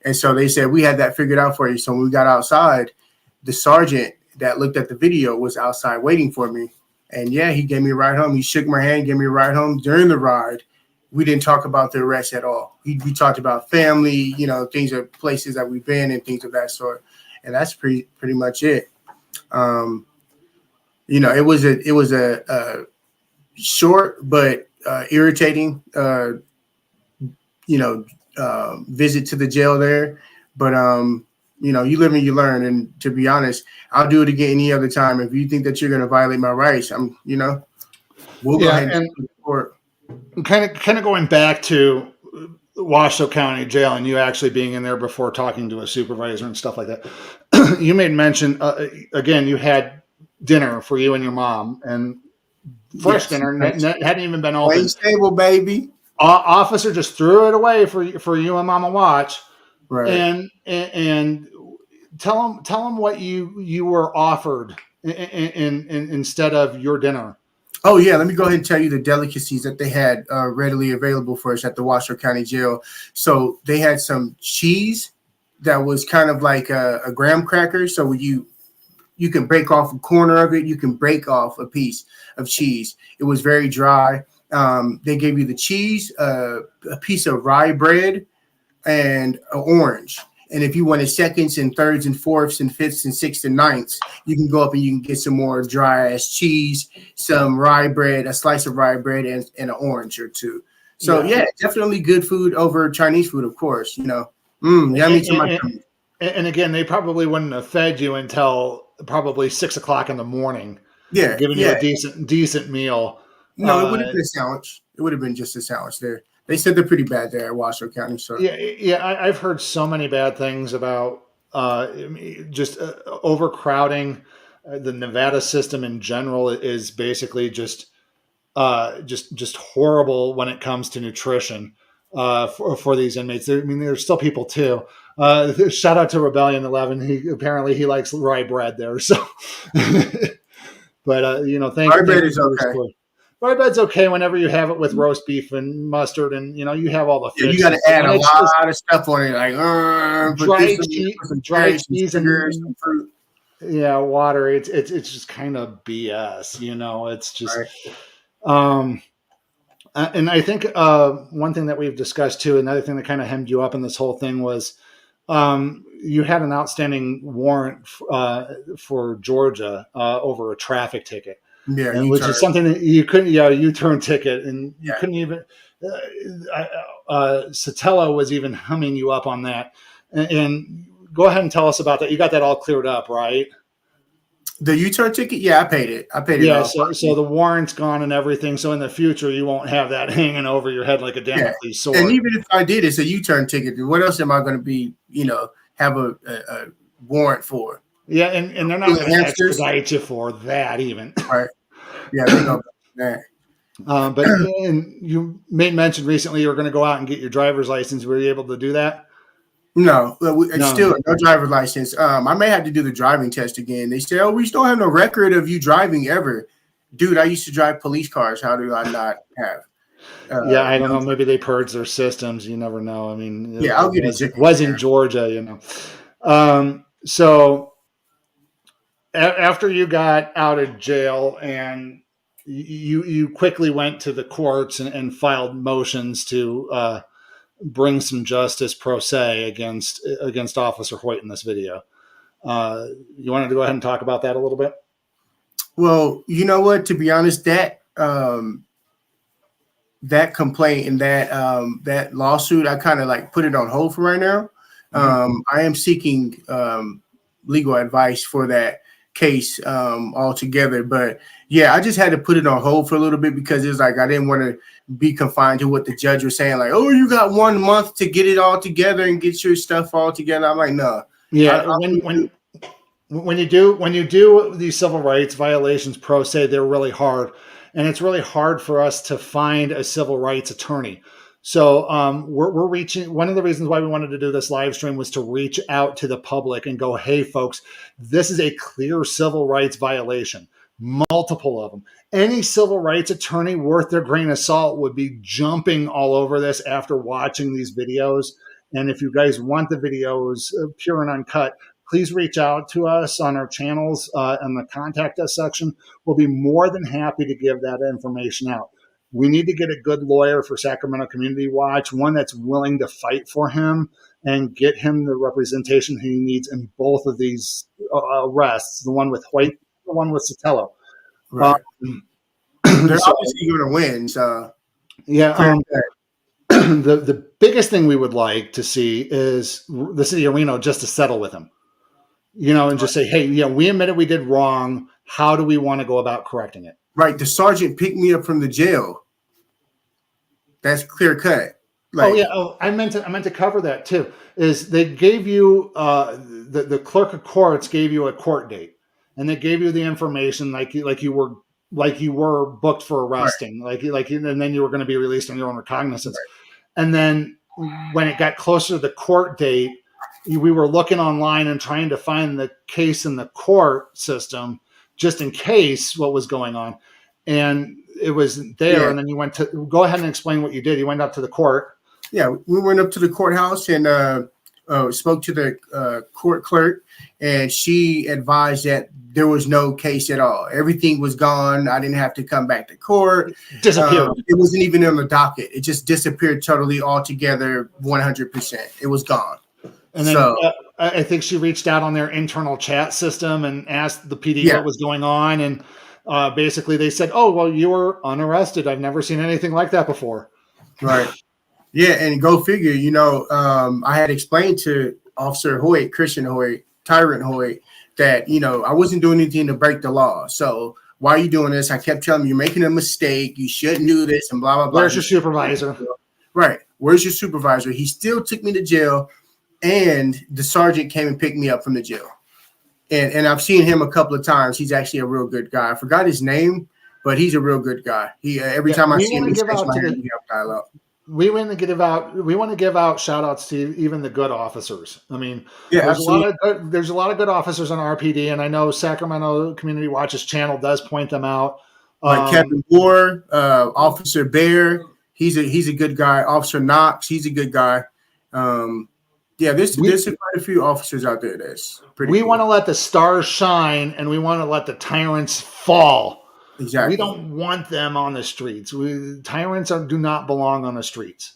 And so they said, we had that figured out for you. So when we got outside, the sergeant that looked at the video was outside waiting for me. And yeah, he gave me a ride home. He shook my hand, gave me a ride home. During the ride, we didn't talk about the arrest at all. We talked about family, you know, things of places that we've been and things of that sort. And that's pretty much it. You know, it was a short but irritating, you know, visit to the jail there. But you know, you live and you learn. And to be honest, I'll do it again any other time. If you think that you're going to violate my rights, you know, we'll go ahead and court. Kind of going back to Washoe County Jail and you actually being in there before talking to a supervisor and stuff like that. You made mention, again, you had dinner for you and your mom, and first dinner hadn't even been open. Wait stable, baby. Officer just threw it away for you and Mama watch. Right. And tell them what you were offered instead of your dinner. Oh, yeah. Let me go ahead and tell you the delicacies that they had readily available for us at the Washoe County Jail. So they had some cheese that was kind of like a graham cracker. So you can break off a corner of it. You can break off a piece of cheese. It was very dry. They gave you the cheese, a piece of rye bread, and an orange. And if you wanted seconds and thirds and fourths and fifths and sixths and ninths, you can go up and you can get some more dry ass cheese, some rye bread, a slice of rye bread, and an orange or two. So yeah, definitely good food over Chinese food, of course. You know, yummy to my tummy. And again, they probably wouldn't have fed you until probably 6 o'clock in the morning. Yeah, giving you a decent meal. No, it would have been a sandwich. It would have been just a sandwich there. They said they're pretty bad there at Washoe County. So I've heard so many bad things about just overcrowding. The Nevada system in general is basically just horrible when it comes to nutrition for these inmates. I mean, there's still people too. Shout out to Rebellion 11. He likes rye bread there. So, but you know, thank you. Rye bread is okay. Rye bread's okay whenever you have it with roast beef and mustard, and you know you have all the. Yeah, you got to add a lot of stuff on it, like dry cheese and some fruit. Yeah, water. It's just kind of BS. You know, it's just. Right. And I think one thing that we've discussed too, another thing that kind of hemmed you up in this whole thing was you had an outstanding warrant for Georgia over a traffic ticket. Yeah, which is something that you couldn't, U-turn ticket, and you couldn't even. Sotelo was even humming you up on that, and go ahead and tell us about that. You got that all cleared up, right? The U-turn ticket, I paid it. Yeah, so the warrant's gone and everything. So in the future, you won't have that hanging over your head like a Damocles sword. And even if I did, it's a U-turn ticket. What else am I going to be, have a warrant for? Yeah, and they're not going to extradite you for that even. Right. Yeah, they know that. But you made mention recently you were going to go out and get your driver's license. Were you able to do that? No, it's No. still no driver's license. I may have to do the driving test again. They say, "Oh, we still have no record of you driving ever." Dude, I used to drive police cars. How do I not have? Yeah, I don't no know. Maybe they purged their systems. You never know. I mean, Yeah, I'll get it it. was in Georgia, you know. So after you got out of jail and you quickly went to the courts and filed motions to bring some justice pro se against Officer Hoyt in this video. You wanted to go ahead and talk about that a little bit? Well, you know what? To be honest, that that complaint and that lawsuit, I kind of like put it on hold for right now. I am seeking legal advice for that case altogether, but yeah, I just had to put it on hold for a little bit because it's like I didn't want to be confined to what the judge was saying, like, "Oh, you got 1 month to get it all together and get your stuff all together." I'm like, no. Yeah, when you do these civil rights violations pro se, they're really hard, and it's really hard for us to find a civil rights attorney. So we're reaching. One of the reasons why we wanted to do this live stream was to reach out to the public and go, "Hey, folks, this is a clear civil rights violation. Multiple of them. Any civil rights attorney worth their grain of salt would be jumping all over this after watching these videos. And if you guys want the videos pure and uncut, please reach out to us on our channels in the contact us section. We'll be more than happy to give that information out. We need to get a good lawyer for Sacramento Community Watch, one that's willing to fight for him and get him the representation he needs in both of these arrests, the one with Hoyt, the one with Sotelo. Right. They're obviously going to win. So yeah, the biggest thing we would like to see is the city of Reno just to settle with him, you know, and just say, "Hey, you know, we admitted we did wrong. How do we want to go about correcting it?" Right. The sergeant picked me up from the jail. That's clear cut. Like, oh yeah. Oh, I meant to cover that too. Is they gave you the clerk of courts gave you a court date, and they gave you the information like you were booked for arresting, right. And then you were going to be released on your own recognizance. Right. And then when it got closer to the court date, we were looking online and trying to find the case in the court system just in case what was going on, and it wasn't there. Yeah. And then you went to go ahead and explain what you did. You went up to the court. Yeah, we went up to the courthouse and spoke to the court clerk, and she advised that there was no case at all. Everything was gone. I didn't have to come back to court. Disappeared. It wasn't even on the docket. It just disappeared totally altogether, 100%. It was gone. And then I think she reached out on their internal chat system and asked the PD what was going on. And basically they said, "Oh, well, you were unarrested. I've never seen anything like that before." Right. Yeah, and go figure, you know, I had explained to Officer Hoyt, Christian Hoyt, Tyrant Hoyt, that, you know, I wasn't doing anything to break the law. So why are you doing this? I kept telling him, you're making a mistake. You shouldn't do this and blah, blah, blah. Where's your supervisor? Right. Where's your supervisor? He still took me to jail, and the sergeant came and picked me up from the jail. And I've seen him a couple of times. He's actually a real good guy. I forgot his name, but he's a real good guy. He every time I see him, he shakes my hand and we have dialogue. We want to give out shout outs to even the good officers. I mean, yeah, there's a lot of good officers on RPD, and I know Sacramento Community Watch's channel does point them out. Like Kevin Moore, Officer Bear, he's a good guy. Officer Knox, he's a good guy. Yeah, there's quite a few officers out there that's pretty We cool. want to let the stars shine, and we want to let the tyrants fall. Exactly. We don't want them on the streets. Tyrants do not belong on the streets.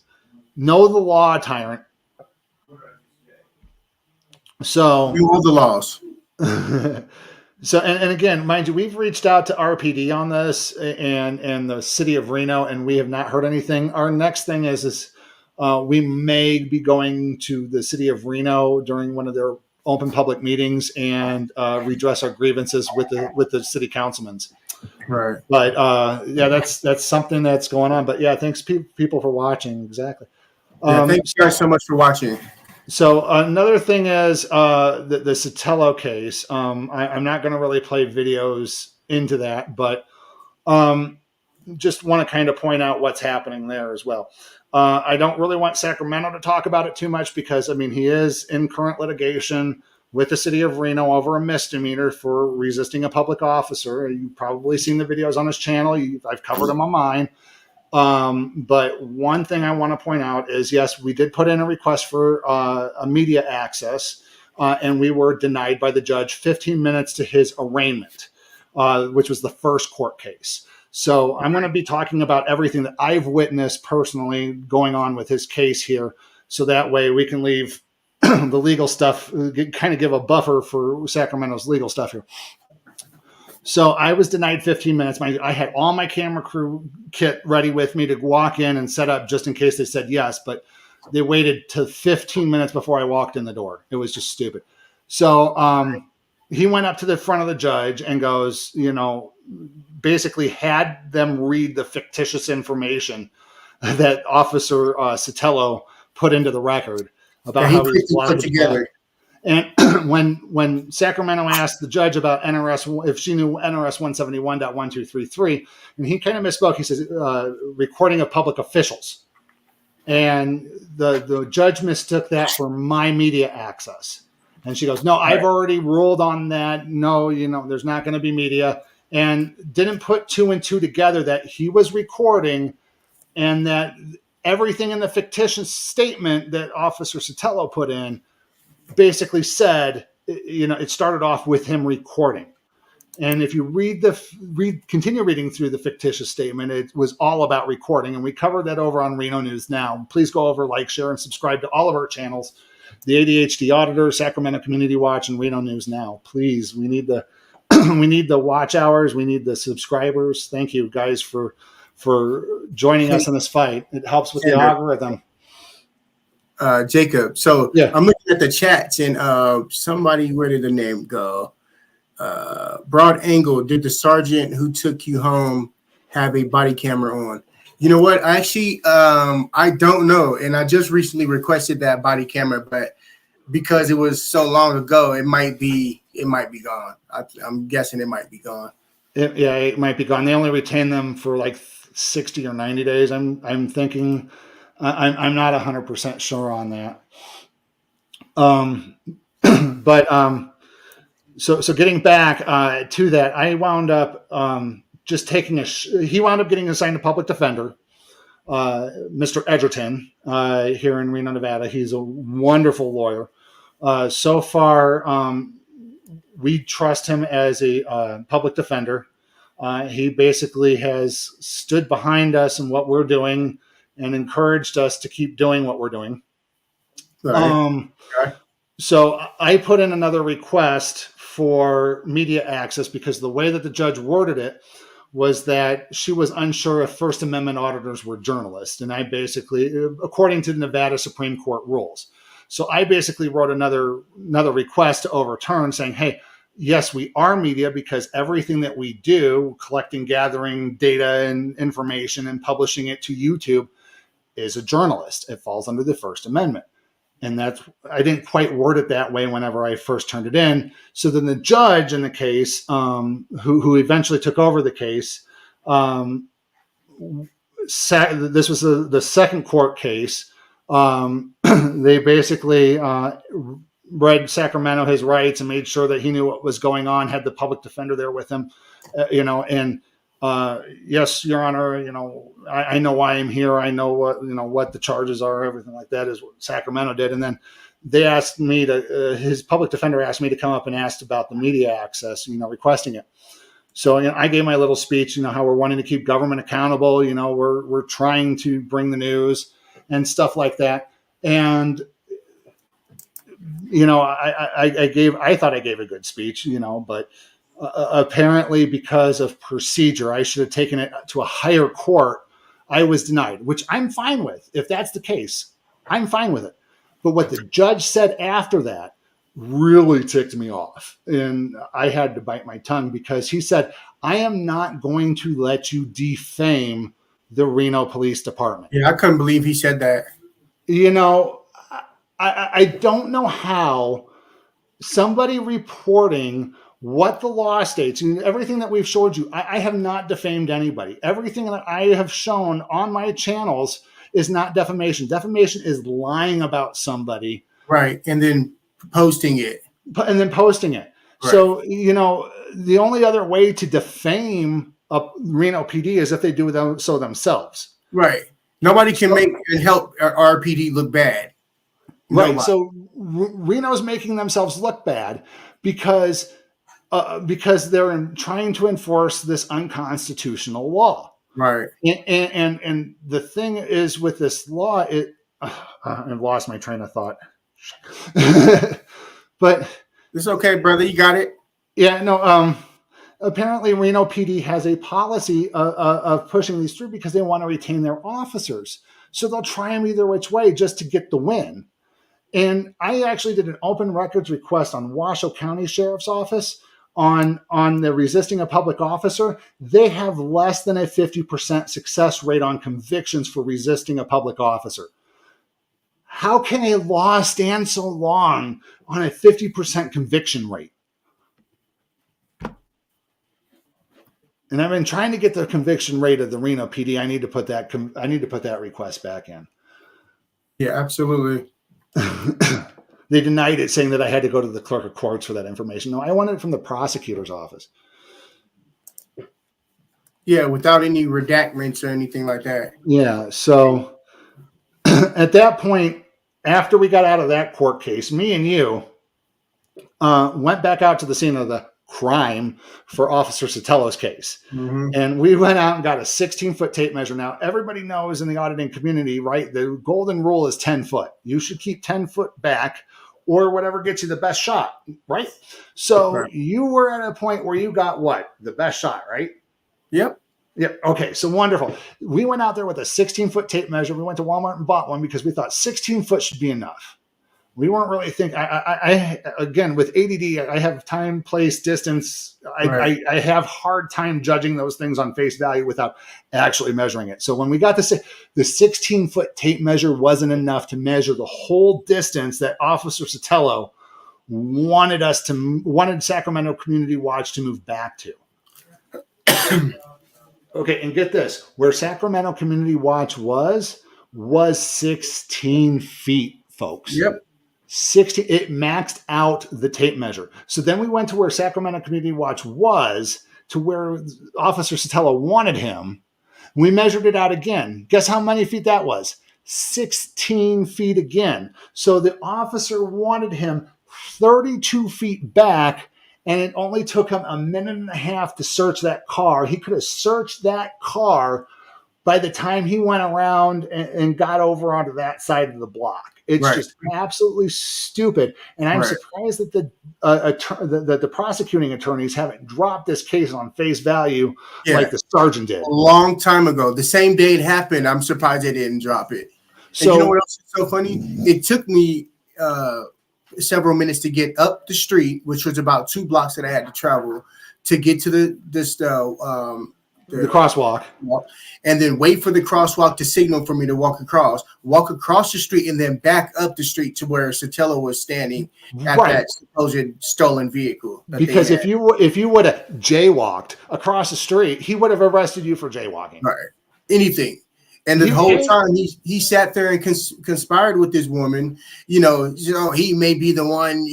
Know the law, tyrant. So we want the laws. So, and again, mind you, we've reached out to RPD on this and the city of Reno, and we have not heard anything. Our next thing is we may be going to the city of Reno during one of their open public meetings and redress our grievances with the city councilmen. Right. But yeah, that's something that's going on. But yeah, thanks people for watching. Exactly. Thank you guys so much for watching. So another thing is the Sotelo case. I'm not going to really play videos into that, but just want to kind of point out what's happening there as well. I don't really want Sacramento to talk about it too much because, I mean, he is in current litigation with the city of Reno over a misdemeanor for resisting a public officer. You've probably seen the videos on his channel. I've covered them on mine. But one thing I want to point out is, yes, we did put in a request for a media access, and we were denied by the judge 15 minutes to his arraignment, which was the first court case. So I'm going to be talking about everything that I've witnessed personally going on with his case here. So that way we can leave the legal stuff, kind of give a buffer for Sacramento's legal stuff here. So I was denied 15 minutes. I had all my camera crew kit ready with me to walk in and set up just in case they said yes, but they waited to 15 minutes before I walked in the door. It was just stupid. So he went up to the front of the judge and goes, basically had them read the fictitious information that Officer Sotelo put into the record about how he was put together. And when Sacramento asked the judge about NRS, if she knew NRS 171.1233, and he kind of misspoke, he says, recording of public officials. And the judge mistook that for my media access. And she goes, no, I've already ruled on that. No, there's not going to be media. And didn't put two and two together that he was recording and that everything in the fictitious statement that Officer Sotelo put in basically said, it started off with him recording. And if you continue reading through the fictitious statement, it was all about recording. And we covered that over on Reno News Now. Please go over, like, share, and subscribe to all of our channels, the ADHD Auditor, Sacramento Community Watch, and Reno News Now. Please, we need the we need the watch hours. We need the subscribers. Thank you guys for joining us in this fight. It helps with the algorithm. Jacob. So yeah. I'm looking at the chats and somebody, where did the name go? Broad Angle, did the sergeant who took you home have a body camera on? You know what? Actually, I don't know. And I just recently requested that body camera, but because it was so long ago, it might be gone. I'm guessing it might be gone. It might be gone. They only retain them for like 60 or 90 days. I'm thinking. I'm not 100% sure on that. So getting back to that, I wound up just taking he wound up getting assigned a public defender, Mr. Edgerton, here in Reno, Nevada. He's a wonderful lawyer. So far, we trust him as a public defender. He basically has stood behind us in what we're doing and encouraged us to keep doing what we're doing. Right. So I put in another request for media access because the way that the judge worded it was that she was unsure if First Amendment auditors were journalists. And I basically, according to the Nevada Supreme Court rules. So I basically wrote another request to overturn saying, hey, yes, we are media because everything that we do, collecting, gathering data and information and publishing it to YouTube, is a journalist. It falls under the First Amendment. And I didn't quite word it that way whenever I first turned it in. So then the judge in the case, who eventually took over the case, this was the second court case. They basically read Sacramento his rights and made sure that he knew what was going on, had the public defender there with him, yes, Your Honor, I know why I'm here. I know what the charges are, everything like that is what Sacramento did. And then they asked me his public defender asked me to come up and asked about the media access, requesting it. So I gave my little speech, how we're wanting to keep government accountable. We're trying to bring the news and stuff like that. And, I thought I gave a good speech, but apparently because of procedure, I should have taken it to a higher court. I was denied, which I'm fine with. If that's the case, I'm fine with it. But what the judge said after that really ticked me off. And I had to bite my tongue because he said, I am not going to let you defame the Reno Police Department. Yeah, I couldn't believe he said that. I don't know how somebody reporting what the law states and everything that we've showed you. I have not defamed anybody. Everything that I have shown on my channels is not defamation. Defamation is lying about somebody. Right. And then posting it. And then posting it. Right. So, the only other way to defame a Reno PD is if they do so themselves. Right. Nobody can make and help our PD look bad. Right. So Reno's making themselves look bad because they're trying to enforce this unconstitutional law. Right. And the thing is with this law, I've lost my train of thought. But it's okay, brother. You got it. Yeah. No. Apparently, Reno PD has a policy of pushing these through because they want to retain their officers. So they'll try them either which way just to get the win. And I actually did an open records request on Washoe County Sheriff's Office on the resisting a public officer. They have less than a 50% success rate on convictions for resisting a public officer. How can a law stand so long on a 50% conviction rate? And I've been trying to get the conviction rate of the Reno PD. I need to put that request back in. Yeah, absolutely. They denied it, saying that I had to go to the clerk of courts for that information. No, I wanted it from the prosecutor's office. Yeah, without any redactments or anything like that. Yeah. So at that point, after we got out of that court case, me and you went back out to the scene of the crime for Officer Sotelo's case. Mm-hmm. And we went out and got a 16-foot tape measure. Now, everybody knows in the auditing community, right, the golden rule is 10 foot. You should keep 10 foot back or whatever gets you the best shot, right? So right. You were at a point where you got what? The best shot, right? Yep. Yep. Okay. So wonderful. We went out there with a 16-foot tape measure. We went to Walmart and bought one because we thought 16 foot should be enough. We weren't really thinking. I again, with ADD, I have time, place, distance. Right. I have hard time judging those things on face value without actually measuring it. So when we got the 16-foot tape measure wasn't enough to measure the whole distance that Officer Sotelo wanted Sacramento Community Watch to move back to. Okay, and get this: where Sacramento Community Watch was 16 feet, folks. Yep. 60, it maxed out the tape measure. So then we went to where Sacramento Community Watch was, to where Officer Sotelo wanted him. We measured it out again. Guess how many feet that was? 16 feet again. So the officer wanted him 32 feet back, and it only took him a minute and a half to search that car. He could have searched that car by the time he went around and got over onto that side of the block. It's right. Just absolutely stupid. And I'm surprised that the prosecuting attorneys haven't dropped this case on face value like the sergeant did. A long time ago. The same day it happened, I'm surprised they didn't drop it. So, and you know what else is so funny? It took me several minutes to get up the street, which was about 2 blocks that I had to travel to get to the crosswalk, and then wait for the crosswalk to signal for me to walk across the street, and then back up the street to where Sotelo was standing at that supposed stolen vehicle. Because if you would have jaywalked across the street, he would have arrested you for jaywalking. Right. Anything. And the whole time he sat there and conspired with this woman. You know, he may be the one,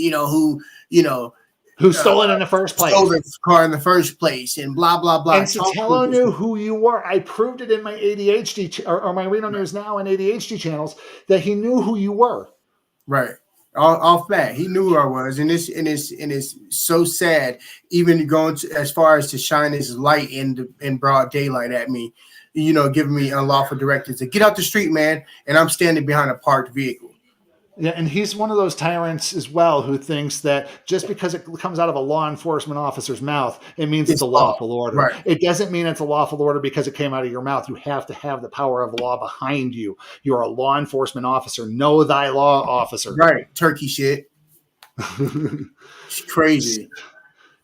who stole it in the first place. Stole the car in the first place, and blah, blah, blah. And Sotelo knew who you were. I proved it in my ADHD or my Reno News Now and ADHD channels that he knew who you were. Right. Off bat. He knew who I was. And it's so sad, even going as far as to shine his light in broad daylight at me, giving me unlawful directives to get out the street, man. And I'm standing behind a parked vehicle. Yeah, and he's one of those tyrants as well who thinks that just because it comes out of a law enforcement officer's mouth, it means it's a lawful order. Right. It doesn't mean it's a lawful order because it came out of your mouth. You have to have the power of law behind you. You're a law enforcement officer. Know thy law, officer. Right. Turkey shit. It's crazy.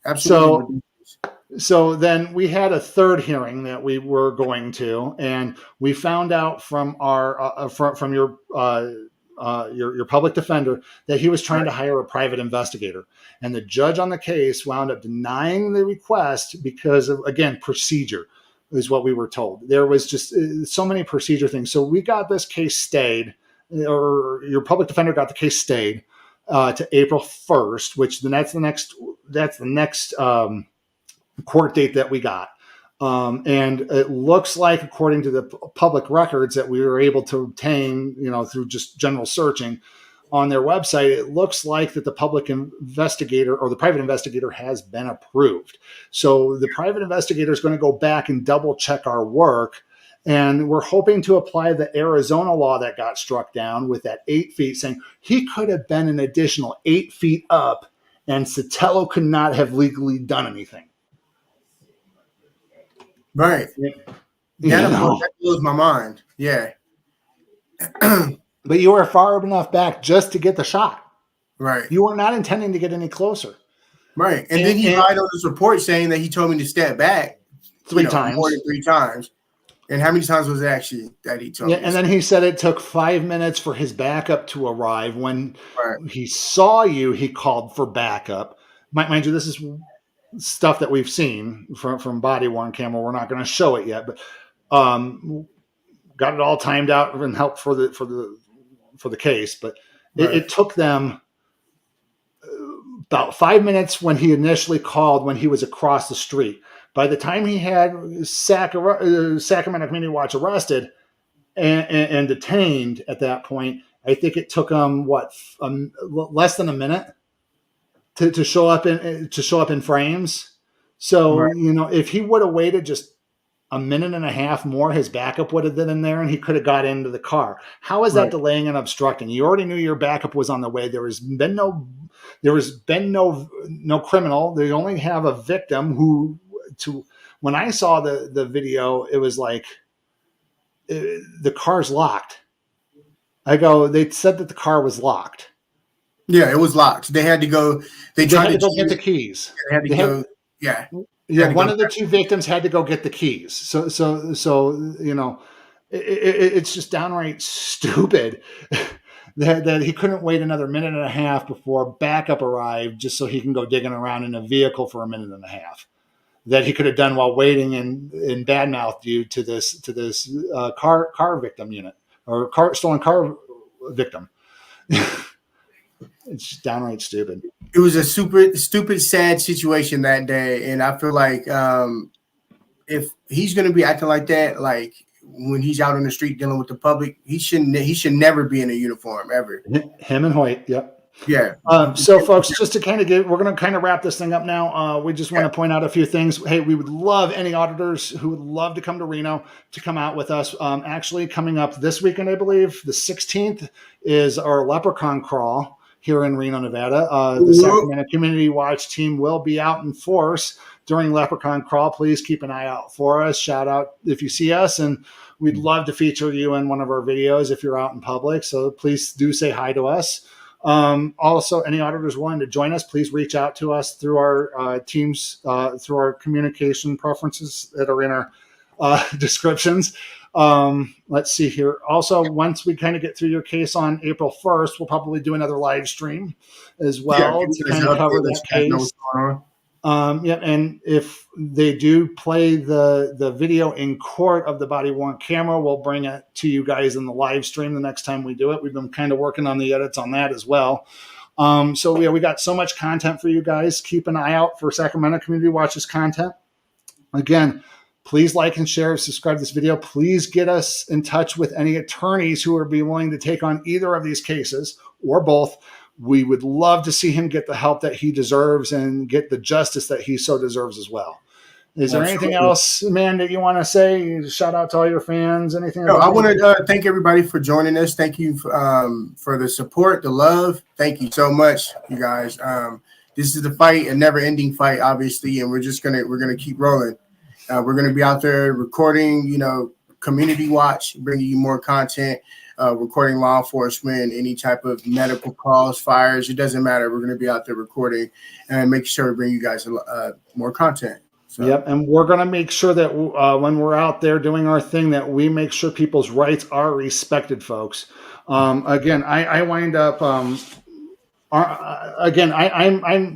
Absolutely. So then we had a third hearing that we were going to, and we found out from our from your your public defender that he was trying to hire a private investigator, and the judge on the case wound up denying the request because of, again, procedure is what we were told. There was just so many procedure things. So we got this case stayed, or your public defender got the case stayed to April 1st, which that's the next court date that we got. And it looks like, according to the public records that we were able to obtain, through just general searching on their website, it looks like that the public investigator or the private investigator has been approved. So the private investigator is going to go back and double check our work. And we're hoping to apply the Arizona law that got struck down with that 8 feet, saying he could have been an additional 8 feet up and Sotelo could not have legally done anything. Right. That blows my mind. Yeah. But you were far enough back just to get the shot. Right. You were not intending to get any closer. Right. And then he lied on his report saying that he told me to step back 3 times. More than 3 times. And how many times was it actually that he told me? And then he said it took 5 minutes for his backup to arrive. When he saw you, he called for backup. Mind you, this is stuff that we've seen from body worn camera. We're not going to show it yet, but got it all timed out and helped for the case. But it took them about 5 minutes when he initially called, when he was across the street. By the time he had Sacramento Community Watch arrested and detained at that point, I think it took him less than a minute to show up in frames. So if he would have waited just a minute and a half more, his backup would have been in there and he could have got into the car. How is that delaying and obstructing? You already knew your backup was on the way. There has been no criminal. They only have a victim when I saw the video, it was like the car's locked. They said that the car was locked. Yeah, it was locked. They had to go. They tried to go get the keys. They had to go. Yeah. One of the 2 victims had to go get the keys. So it's just downright stupid that he couldn't wait another minute and a half before backup arrived just so he can go digging around in a vehicle for a minute and a half. That he could have done while waiting and badmouthed you to this car victim unit or stolen car victim. It's just downright stupid. It was a super stupid, sad situation that day, and I feel like if he's going to be acting like that, like when he's out on the street dealing with the public, he should never be in a uniform ever. Him and Hoyt, yep. Yeah. So, folks, just to we're going to kind of wrap this thing up now. We just want to point out a few things. Hey, we would love any auditors who would love to come to Reno to come out with us. Actually, coming up this weekend, I believe, the 16th is our Leprechaun Crawl here in Reno, Nevada. The Sacramento Community Watch team will be out in force during Leprechaun Crawl. Please keep an eye out for us. Shout out if you see us, and we'd love to feature you in one of our videos if you're out in public. So please do say hi to us. Also, any auditors willing to join us, please reach out to us through our teams, through our communication preferences that are in our descriptions. Let's see here. Also, once we kind of get through your case on April 1st, we'll probably do another live stream as well to kind of cover that case. And if they do play the video in court of the body worn camera, we'll bring it to you guys in the live stream the next time we do it. We've been kind of working on the edits on that as well. We got so much content for you guys. Keep an eye out for Sacramento Community Watch's content. Again, please like and share, subscribe to this video. Please get us in touch with any attorneys who would be willing to take on either of these cases or both. We would love to see him get the help that he deserves and get the justice that he so deserves as well. Is there anything else, man, that you want to say? Shout out to all your fans. Anything? No, I want to thank everybody for joining us. Thank you for the support, the love. Thank you so much, you guys. This is the fight, a never-ending fight, obviously, and we're gonna keep rolling. We're gonna be out there recording, community watch, bringing you more content. Recording law enforcement, any type of medical calls, fires, it doesn't matter. We're going to be out there recording and making sure we bring you guys more content. So. Yep, and we're going to make sure that when we're out there doing our thing, that we make sure people's rights are respected, folks. Again, I wind up. I'm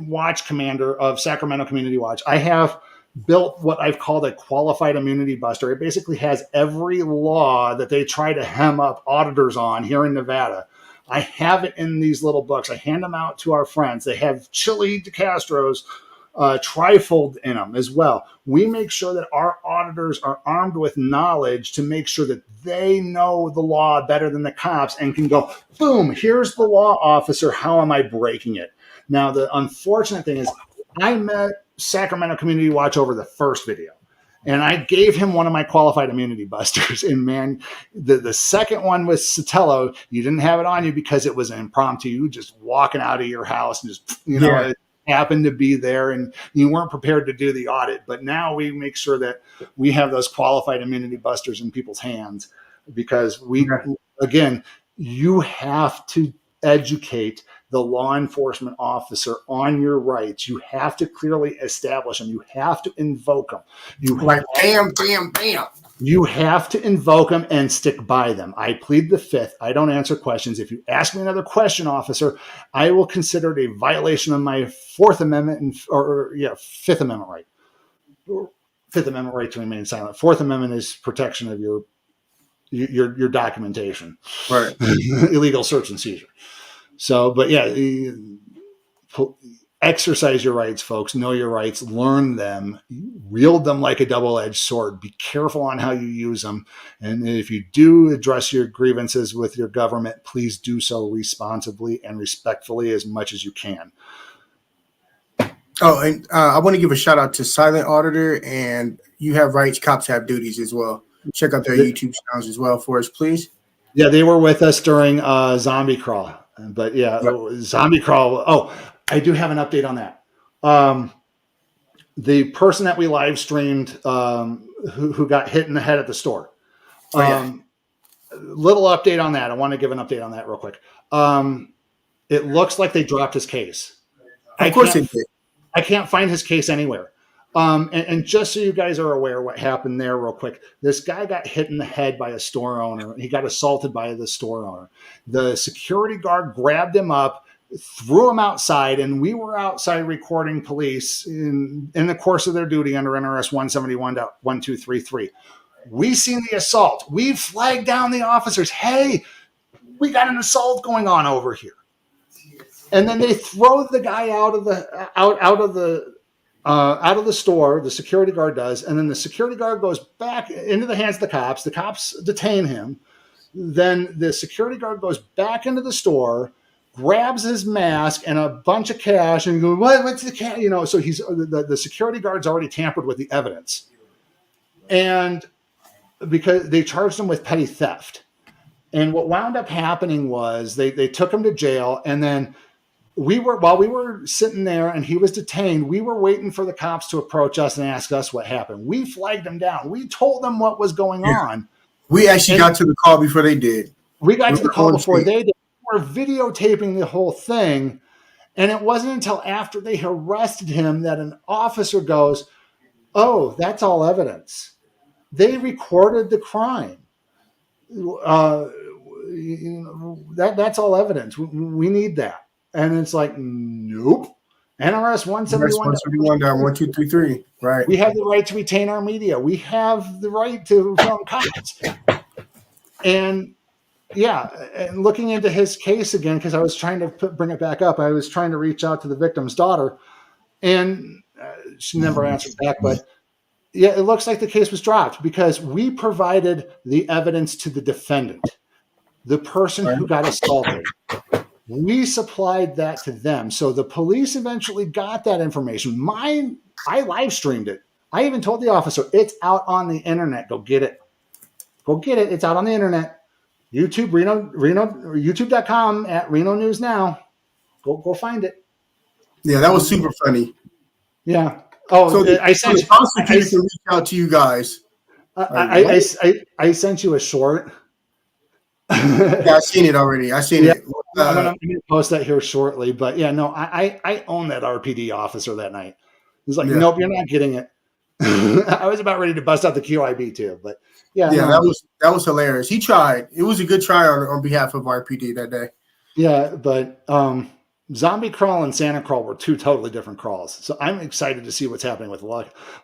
watch commander of Sacramento Community Watch. I have built what I've called a qualified immunity buster. It basically has every law that they try to hem up auditors on here in Nevada. I have it in these little books. I hand them out to our friends. They have Chili DeCastro's trifold in them as well. We make sure that our auditors are armed with knowledge to make sure that they know the law better than the cops and can go, boom, here's the law, officer. How am I breaking it? Now, the unfortunate thing is I met Sacramento Community Watch over the first video, and I gave him one of my qualified immunity busters. And man, the second one was Sotelo. You didn't have it on you because it was an impromptu. You just walking out of your house and just, it happened to be there and you weren't prepared to do the audit. But now we make sure that we have those qualified immunity busters in people's hands, because again, you have to educate the law enforcement officer on your rights. You have to clearly establish them. You have to invoke them. Bam, bam, bam. You have to invoke them and stick by them. I plead the fifth. I don't answer questions. If you ask me another question, officer, I will consider it a violation of my Fifth Amendment right. Fifth Amendment right to remain silent. Fourth Amendment is protection of your documentation. Right. Illegal search and seizure. So, but yeah, exercise your rights, folks. Know your rights. Learn them. Wield them like a double-edged sword. Be careful on how you use them. And if you do address your grievances with your government, please do so responsibly and respectfully as much as you can. Oh, and I want to give a shout out to Silent Auditor and You Have Rights, Cops Have Duties as well. Check out their YouTube channels as well for us, please. Yeah, they were with us during Zombie Crawl. But yeah, Zombie Crawl. Oh, I do have an update on that. The person that we live streamed who got hit in the head at the store. Little update on that. I want to give an update on that real quick. It looks like they dropped his case. Of course they did. I can't find his case anywhere. And just so you guys are aware what happened there real quick, this guy got hit in the head by a store owner. He got assaulted by the store owner. The security guard grabbed him up, threw him outside, and we were outside recording police in the course of their duty under NRS 171.1233. We seen the assault. We flagged down the officers. Hey, we got an assault going on over here. And then they throw the guy out of the store. The security guard does, and then the security guard goes back into the hands of the cops. The cops detain him. Then the security guard goes back into the store, grabs his mask and a bunch of cash, and goes, "What's the cash?" So he's the security guard's already tampered with the evidence, and because they charged him with petty theft. And what wound up happening was they took him to jail, and then while we were sitting there and he was detained, we were waiting for the cops to approach us and ask us what happened. We flagged them down. We told them what was going on. We actually got to the call before they did. We got to the call before they did. We were videotaping the whole thing. And it wasn't until after they arrested him that an officer goes, "Oh, that's all evidence. They recorded the crime. That's all evidence. We need that." And it's like, nope. NRS 171.1233. Right. We have the right to retain our media. We have the right to film comments. And and looking into his case again, because I was trying to bring it back up. I was trying to reach out to the victim's daughter, and she never answered back. But yeah, it looks like the case was dropped because we provided the evidence to the defendant, the person who got assaulted. We supplied that to them. So the police eventually got that information. I live streamed it. I even told the officer, it's out on the internet. Go get it. Go get it. It's out on the internet. YouTube, YouTube.com at Reno News Now. Go find it. Yeah, that was super funny. Yeah. Oh, so I sent prosecutor can reach out to you guys. I sent you a short. Yeah, I seen it already. I seen it. I'm going to post that here shortly. But yeah, no, I own that RPD officer that night. He's like, nope, you're not getting it. I was about ready to bust out the QIB too, but yeah, Yeah, no. that was hilarious. He tried. It was a good try on behalf of RPD that day. Yeah, but Zombie Crawl and Santa Crawl were two totally different crawls. So I'm excited to see what's happening with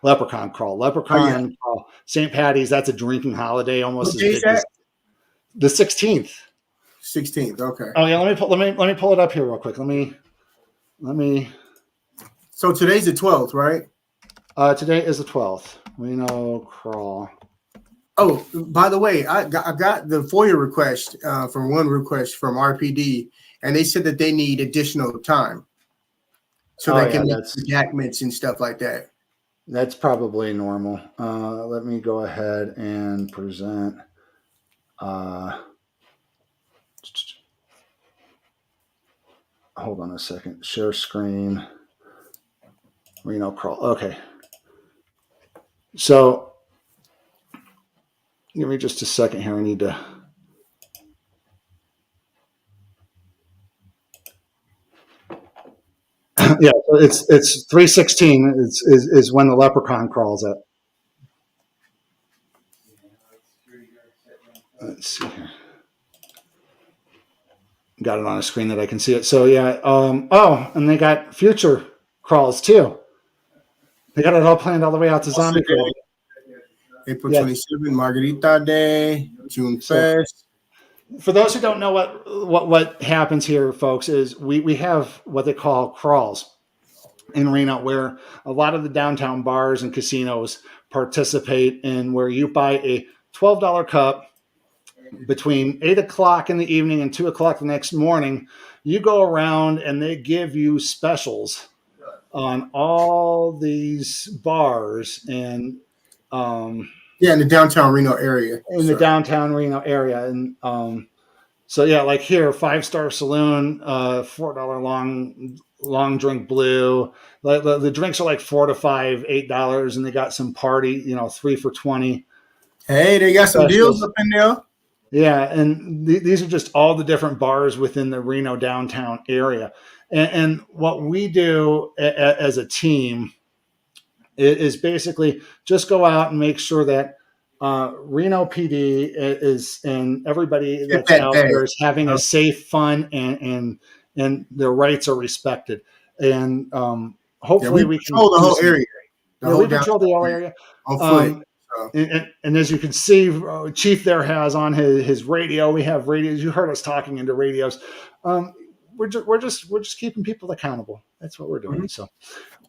Leprechaun Crawl. Leprechaun Crawl, St. Patty's, that's a drinking holiday almost What as day big is that? as the 16th. 16th. Okay. Oh yeah, let me pull it up here real quick. Let me. So today's the 12th, right? Today is the 12th. Reno Crawl. Oh, by the way, I got the FOIA request from RPD, and they said that they need additional time so they can make redactments and stuff like that. That's probably normal. Let me go ahead and present. Hold on a second. Share screen. Reno Crawl. Okay. So give me just a second here. I need to. Yeah, so it's 3:16 is when the Leprechaun crawls at. Let's see here. Got it on a screen that I can see it. So yeah. And they got future crawls too. They got it all planned all the way out to Zombie Crawl. April 27, Margarita Day, June 1st. For those who don't know what happens here, folks, is we have what they call crawls in Reno, where a lot of the downtown bars and casinos participate in, where you buy a $12 cup between 8 o'clock in the evening and 2 o'clock the next morning. You go around and they give you specials on all these bars and in the downtown Reno area. The downtown Reno area. And so yeah, like here, 5-Star Saloon, $4 long drink blue. The drinks are like $4 to $5, $8, and they got some party, 3 for $20. Hey, they got some deals up in there. Yeah, and these are just all the different bars within the Reno downtown area. And what we do as a team is basically just go out and make sure that Reno PD is, and everybody that's out there is having a safe, fun, and their rights are respected. And hopefully we can control the whole area. We control the whole area. On foot. And as you can see, Chief there has on his radio. We have radios. You heard us talking into radios. We're just keeping people accountable. That's what we're doing. Mm-hmm. So,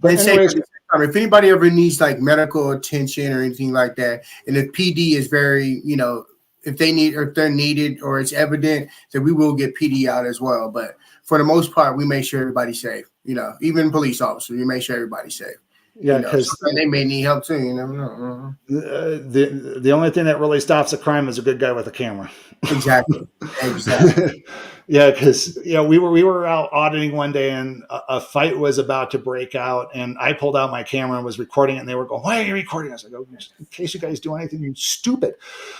but anyways, if anybody ever needs like medical attention or anything like that, and if PD is very, if they're needed or it's evident, that we will get PD out as well. But for the most part, we make sure everybody's safe. Even police officers, we make sure everybody's safe. Yeah, because they may need help too. You never know. The only thing that really stops a crime is a good guy with a camera. Exactly. Yeah, because we were out auditing one day, and a fight was about to break out, and I pulled out my camera and was recording it, and they were going, "Why are you recording us?" I go, "In case you guys do anything stupid."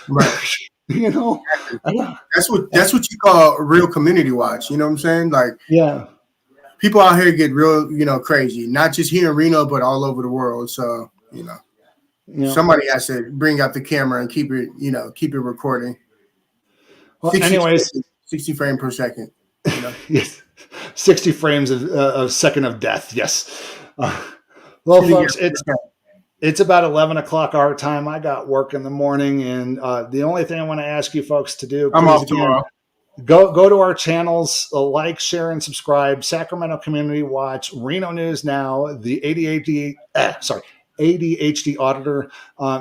Right. That's what you call a real community watch. You know what I'm saying? Like, yeah. People out here get real, crazy, not just here in Reno, but all over the world. So, somebody has to bring out the camera and keep it recording. Well, anyways, 60 frames per second. Yes, 60 frames of a second of death. Yes. Well, folks, it's about 11 o'clock our time. I got work in the morning, and the only thing I want to ask you folks to do, I'm off tomorrow. Go to our channels, like, share, and subscribe. Sacramento Community Watch, Reno News Now, the ADHD Auditor.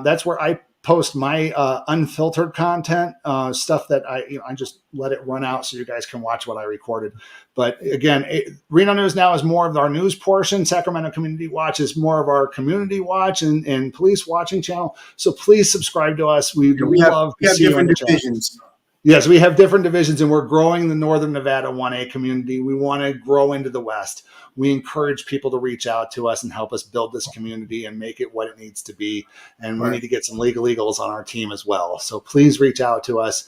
That's where I post my unfiltered content, stuff that I just let it run out so you guys can watch what I recorded. But again, Reno News Now is more of our news portion. Sacramento Community Watch is more of our community watch and police watching channel. So please subscribe to us. We love to see you on the divisions. Yes, we have different divisions, and we're growing the Northern Nevada 1A community. We want to grow into the West. We encourage people to reach out to us and help us build this community and make it what it needs to be. And we need to get some legal eagles on our team as well. So please reach out to us.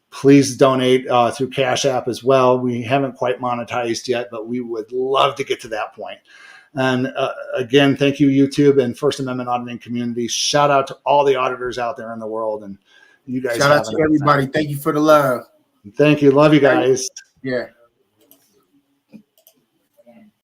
Please donate through CashApp as well. We haven't quite monetized yet, but we would love to get to that point. And again, thank you, YouTube and First Amendment auditing community. Shout out to all the auditors out there in the world. And you guys Shout out to everybody. Thank you for the love. Thank you. Love you guys. Yeah.